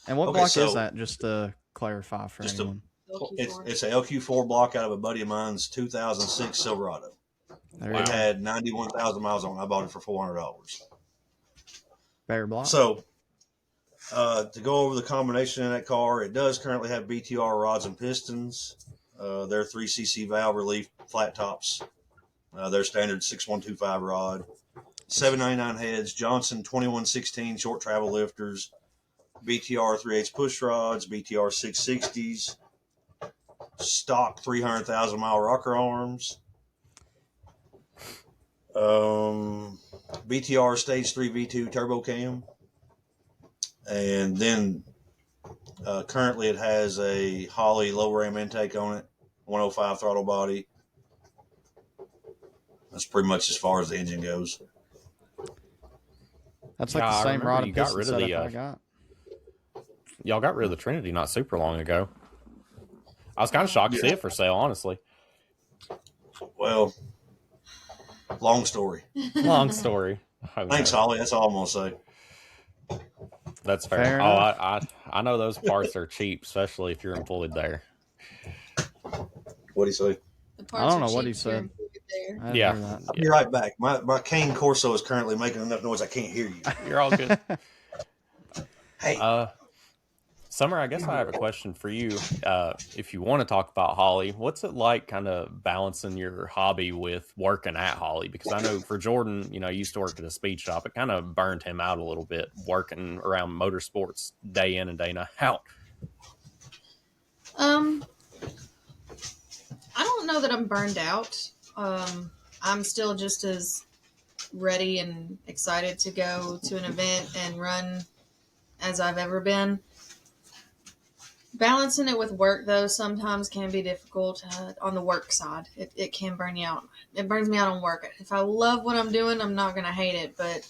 And what block is that? Just to clarify for anyone. It's an LQ4 block out of a buddy of mine's 2006 Silverado. It had 91,000 miles on it. I bought it for $400. Bear block. So, to go over the combination in that car, it does currently have BTR rods and pistons. They're 3cc valve relief flat tops. Their standard 6125 rod, 799 heads, Johnson 2116 short travel lifters, BTR 3/8 push rods, BTR 660s, stock 300,000 mile rocker arms, BTR stage 3 V2 turbo cam, and then currently it has a Holley low ram intake on it, 105 throttle body. That's pretty much as far as the engine goes. That's like the same rod and piston setup I got. Y'all got rid of the Trinity not super long ago. I was kind of shocked to see it for sale, honestly. Well, long story. Long story. Thanks, Holly. That's all I'm going to say. That's fair. I know those parts are cheap, especially if you're employed there. What'd he say? I don't know what he said. Yeah. I'll be right back. My cane Corso is currently making enough noise I can't hear you. You're all good. Hey. Summer, I guess I have a question for you. If you want to talk about Holley, what's it like kind of balancing your hobby with working at Holley? Because I know for Jordan, he used to work at a speed shop. It kind of burned him out a little bit working around motorsports day in and day out. I don't know that I'm burned out. I'm still just as ready and excited to go to an event and run as I've ever been. Balancing it with work, though, sometimes can be difficult on the work side. It can burn you out. It burns me out on work. If I love what I'm doing, I'm not going to hate it, but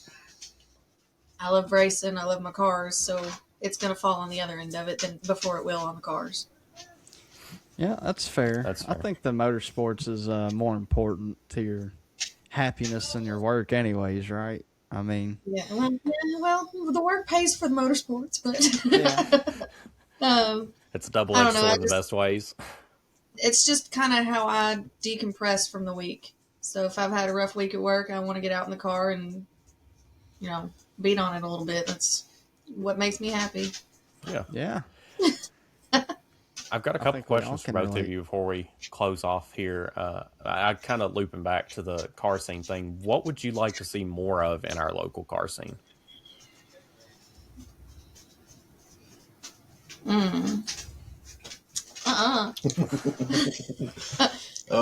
I love racing. I love my cars, so it's going to fall on the other end of it before it will on the cars. Yeah, that's fair. I think the motorsports is more important to your happiness than your work anyways, right? I mean... Yeah, well, the work pays for the motorsports, but... Yeah. It's a double-edged sword in the best ways. It's just kind of how I decompress from the week. So if I've had a rough week at work, I want to get out in the car and, beat on it a little bit. That's what makes me happy. Yeah. Yeah. I've got a couple questions for both of you before we close off here. I kind of looping back to the car scene thing. What would you like to see more of in our local car scene?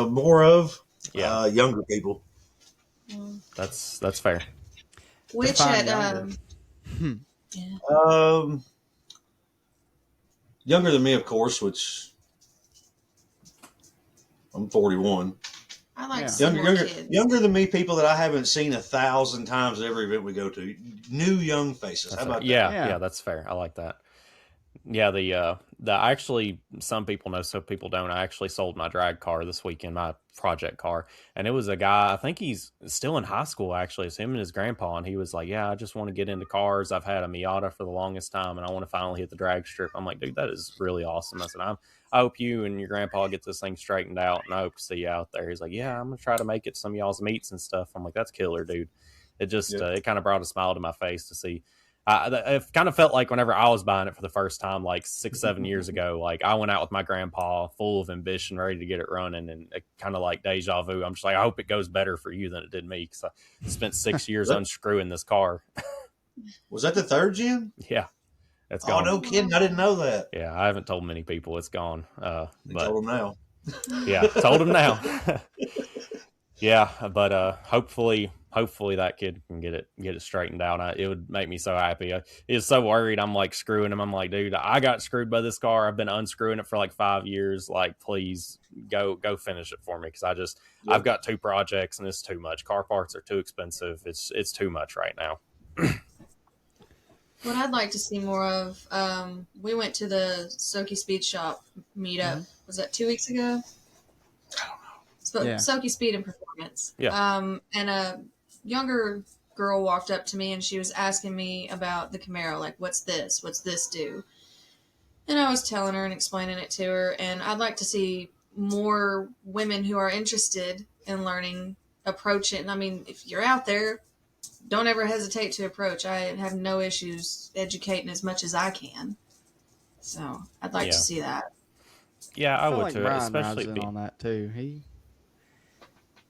More of Yeah, younger people. that's fair. Which Define at younger. yeah. Um, Younger than me, of course, which I'm 41. I like to Yeah. see Younger, more younger, kids. younger than me, people that I haven't seen 1,000 times at every event we go to. New young faces. That's How fair. about that? Yeah, Yeah. yeah, that's fair. I like that. Yeah, the actually some people know, some people don't. I actually sold my drag car this weekend, my project car, and it was a guy. I think he's still in high school. Actually, it's him and his grandpa, and he was like, "Yeah, I just want to get into cars. I've had a Miata for the longest time, and I want to finally hit the drag strip." I'm like, "Dude, that is really awesome." I said, I hope you and your grandpa get this thing straightened out, and I hope to see you out there." He's like, "Yeah, I'm gonna try to make it to some of y'all's meets and stuff." I'm like, "That's killer, dude." It just Yeah. it kind of brought a smile to my face to see. It kind of felt like whenever I was buying it for the first time, like 6, 7 years ago, like I went out with my grandpa full of ambition, ready to get it running, and it kind of like deja vu. I'm just like, I hope it goes better for you than it did me, because I spent 6 years unscrewing this car. Was that the third gen? Yeah, it's Oh, gone. no kidding. I didn't know that. Yeah, I haven't told many people it's gone, I but told them now. yeah, told him now. Yeah, but hopefully that kid can get it straightened out. It would make me so happy. He was so worried. I'm like screwing him. I'm like, dude, I got screwed by this car. I've been unscrewing it for like 5 years. Like, please go finish it for me, because Yep. I've got 2 projects and it's too much. Car parts are too expensive. It's too much right now. What I'd like to see more of, we went to the Soki Speed Shop meetup. Was that 2 weeks ago? Yeah. Soki Speed and Performance. Yeah. And a younger girl walked up to me and she was asking me about the Camaro, like, what's this? What's this do? And I was telling her and explaining it to her. And I'd like to see more women who are interested in learning approach it. And I mean, if you're out there, don't ever hesitate to approach. I have no issues educating as much as I can. So I'd like to see that. Yeah, I feel would like too, Brian especially rides in on that too.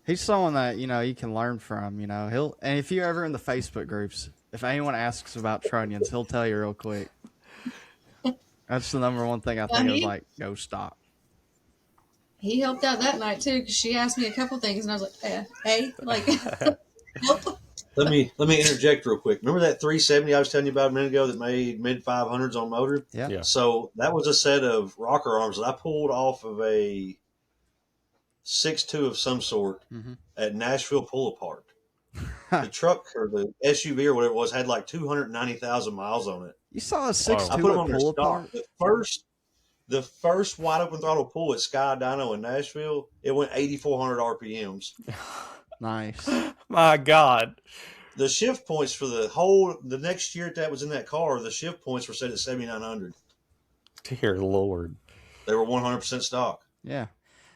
He's someone that you can learn from. And if you're ever in the Facebook groups, if anyone asks about trunnions, he'll tell you real quick. That's the number one thing I think of, like, go stop. He helped out that night too, because she asked me a couple things, and I was like, "Hey, like, help." Let me interject real quick. Remember that 370 I was telling you about a minute ago that made mid 500s on motor? Yeah. Yeah. So that was a set of rocker arms that I pulled off of a 6.2 of some sort at Nashville Pull Apart. The truck or the SUV or whatever it was had like 290,000 miles on it. You saw a 6.2 I put them on their pull stock. apart? The first wide open throttle pull at Sky Dyno in Nashville, it went 8,400 RPMs. Nice. My God. The shift points for the next year that was in that car, the shift points were set at 7,900. Dear Lord. They were 100% stock. Yeah.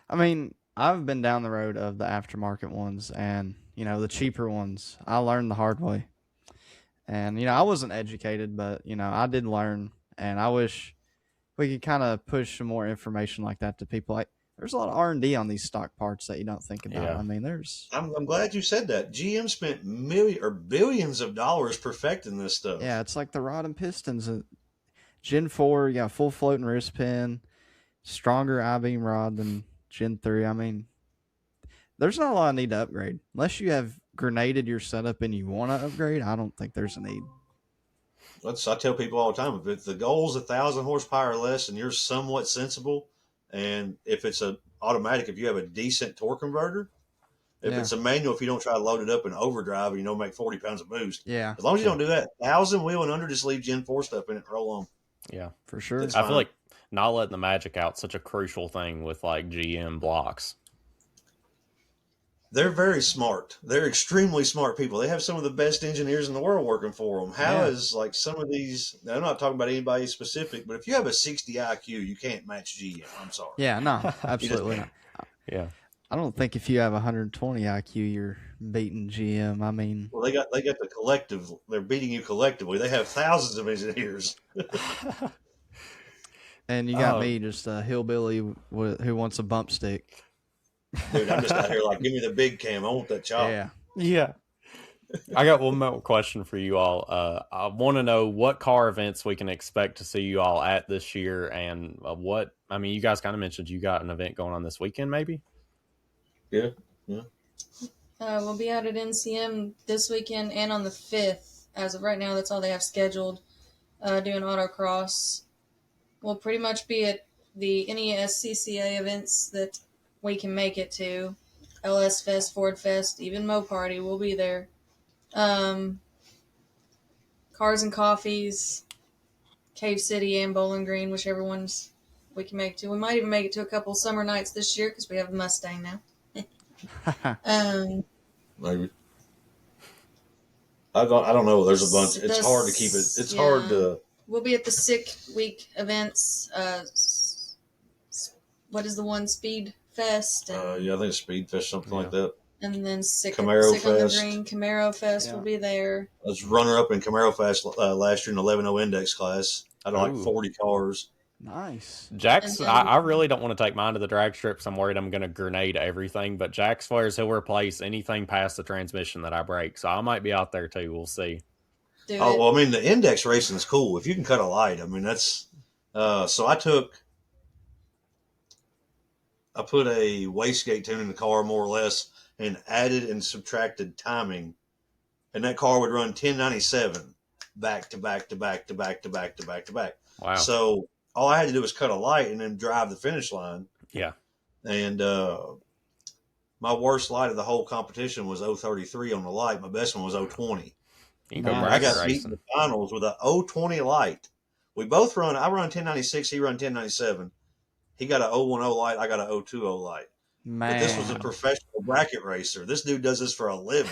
I mean, I've been down the road of the aftermarket ones, and, the cheaper ones, I learned the hard way. And, I wasn't educated, but, I did learn, and I wish we could kind of push some more information like that to people. Like, there's a lot of R&D on these stock parts that you don't think about. Yeah. I mean, there's... I'm glad you said that. GM spent billions of dollars perfecting this stuff. Yeah, it's like the rod and pistons. Gen 4, you got full floating wrist pin, stronger I-beam rod than Gen 3. I mean, there's not a lot of need to upgrade. Unless you have grenaded your setup and you want to upgrade, I don't think there's a need. I tell people all the time, if the goal's 1,000 horsepower or less and you're somewhat sensible, and if it's a automatic, if you have a decent torque converter, if it's a manual, if you don't try to load it up in overdrive and make 40 pounds of boost. Yeah. As long as you don't do that, 1,000 wheel and under, just leave Gen 4 stuff in it and roll on. Yeah. For sure. It's I fine. feel like not letting the magic out such a crucial thing with like GM blocks. They're very smart. They're extremely smart people. They have some of the best engineers in the world working for them. How is like some of these? I'm not talking about anybody specific, but if you have a 60 IQ, you can't match GM. I'm sorry. Yeah, no, absolutely not. Yeah. I don't think if you have 120 IQ, you're beating GM. I mean, Well, they got the collective. They're beating you collectively. They have thousands of engineers. and you got me, just a hillbilly who wants a bump stick. Dude, I'm just out here like, give me the big cam. I want that chop. Yeah. Yeah. I got one more question for you all. I want to know what car events we can expect to see you all at this year, and you guys kind of mentioned you got an event going on this weekend, maybe? Yeah, yeah. We'll be out at NCM this weekend and on the 5th. As of right now, that's all they have scheduled. Doing autocross. We'll pretty much be at the NESCCA events that we can make it to. LS Fest, Ford Fest, even Mo Party. We'll be there. Cars and Coffees, Cave City, and Bowling Green, whichever ones we can make it to. We might even make it to a couple summer nights this year because we have a Mustang now. Maybe. I don't know. There's a bunch. It's hard to keep it. It's hard to. We'll be at the Sick Week events. What is the one? Speed Fest. Yeah, I think it's Speed Fest, something like that. And then Sick Camaro on the Fest. Green. Camaro Fest will be there. I was runner-up in Camaro Fest last year in the 11.0 index class. I had like 40 cars. Nice. Jack's, I really don't want to take mine to the drag strips. I'm worried I'm going to grenade everything. But Jack swears he'll replace anything past the transmission that I break. So I might be out there too. We'll see. Well, I mean, the index racing is cool. If you can cut a light, I mean, that's... so I put a wastegate tune in the car, more or less, and added and subtracted timing. And that car would run 1097 back to back to back to back to back to back to back. Wow. So all I had to do was cut a light and then drive the finish line. Yeah. And my worst light of the whole competition was 033 on the light. My best one was 020. You can go I got beat in the finals with a 020 light. We both run. I run 1096. He run 1097. He got a 010 light. I got a 020 light. Man. But this was a professional bracket racer. This dude does this for a living.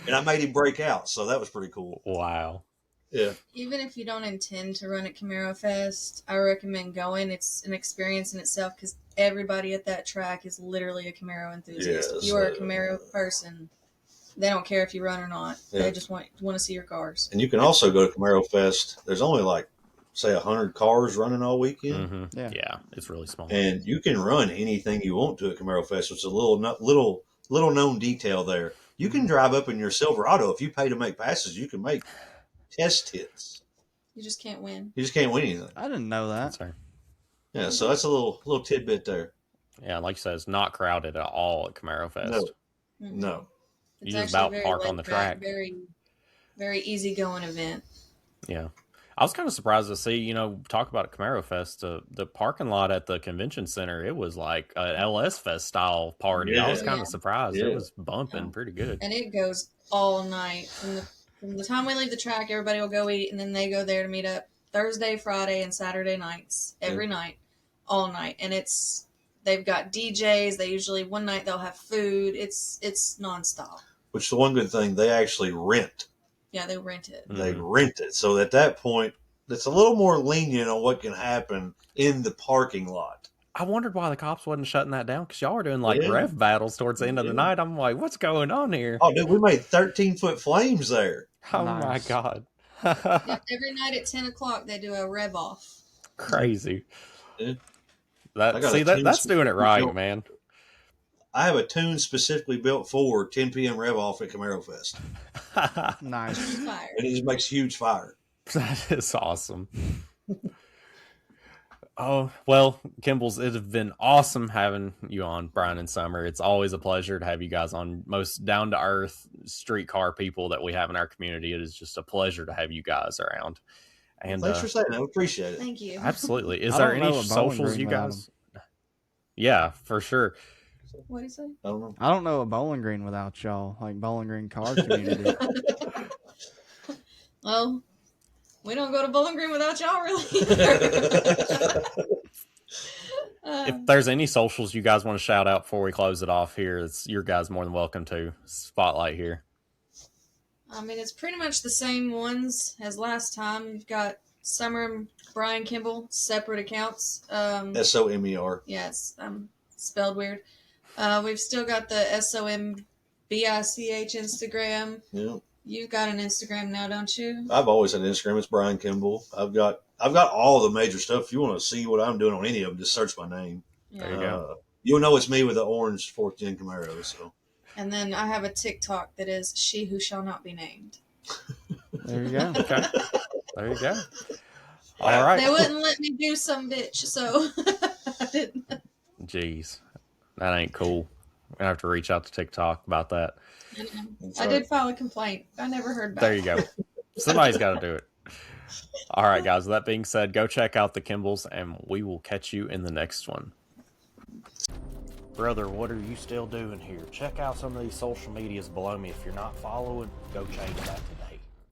And I made him break out. So that was pretty cool. Wow. Yeah. Even if you don't intend to run at Camaro Fest, I recommend going. It's an experience in itself because everybody at that track is literally a Camaro enthusiast. Yes, If you are a Camaro person, they don't care if you run or not. Yeah. They just want to see your cars. And you can also go to Camaro Fest. There's only like, say, 100 cars running all weekend. Mm-hmm. Yeah, it's really small. And you can run anything you want to at Camaro Fest. It's a little known detail there. You can drive up in your Silverado. If you pay to make passes, you can make test hits. You just can't win. You just can't win anything. I didn't know that. That's right. Yeah, so that's a little tidbit there. Yeah, like you said, it's not crowded at all at Camaro Fest. No. Mm-hmm. No. You just about park on the track. Very, very easygoing event. Yeah. I was kind of surprised to see, talk about Camaro Fest, the parking lot at the convention center. It was like an LS Fest style party. Yeah. I was kind of surprised. Yeah. It was bumping pretty good. And it goes all night. From the time we leave the track, everybody will go eat, and then they go there to meet up Thursday, Friday, and Saturday nights, every night, all night. And they've got DJs. They usually, one night they'll have food. It's nonstop. Which the one good thing, they actually rent. Yeah, they rent it. Mm-hmm. They rent it. So at that point, it's a little more lenient on what can happen in the parking lot. I wondered why the cops wasn't shutting that down because y'all were doing like rev battles towards the end of the night. I'm like, what's going on here? Oh, dude, we made 13-foot flames there. Oh Nice. my God. Yeah, every night at 10 o'clock, they do a rev off. Crazy. Yeah. That's doing it right, man. I have a tune specifically built for 10 p.m. rev off at Camaro Fest. Nice. Fire. And it just makes huge fire. That is awesome. Oh, well, Kemble's, it has been awesome having you on, Brian and Summer. It's always a pleasure to have you guys on. Most down-to-earth streetcar people that we have in our community. It is just a pleasure to have you guys around. And Thanks for saying that. I appreciate it. Thank you. Absolutely. Is I there don't know any what Bowling socials Green you without guys... Yeah, for sure. What do you say? I don't know. I don't know a Bowling Green without y'all, like Bowling Green car community. Well, we don't go to Bowling Green without y'all, really. If there's any socials you guys want to shout out before we close it off here, it's your guys more than welcome to. Spotlight here. I mean, it's pretty much the same ones as last time. You've got Summer and Brian Kemble, separate accounts. SOMER. Yeah, it's spelled weird. We've still got the SOMBICH Instagram. Yeah. You've got an Instagram now, don't you? I've always had an Instagram. It's Brian Kemble. I've got all the major stuff. If you want to see what I'm doing on any of them, just search my name. Yeah. There you go. You'll know it's me with the orange 4th gen Camaro. So And then I have a TikTok that is "She Who Shall Not Be Named." There you go. Okay. There you go. All right. They wouldn't let me do some bitch, so I didn't. Jeez. That ain't cool. I'm gonna have to reach out to TikTok about that. I did file a complaint. I never heard back. There you go. Somebody's got to do it. All right, guys. With that being said, go check out the Kembles, and we will catch you in the next one. Brother, what are you still doing here? Check out some of these social medias below me. If you're not following, go change that today.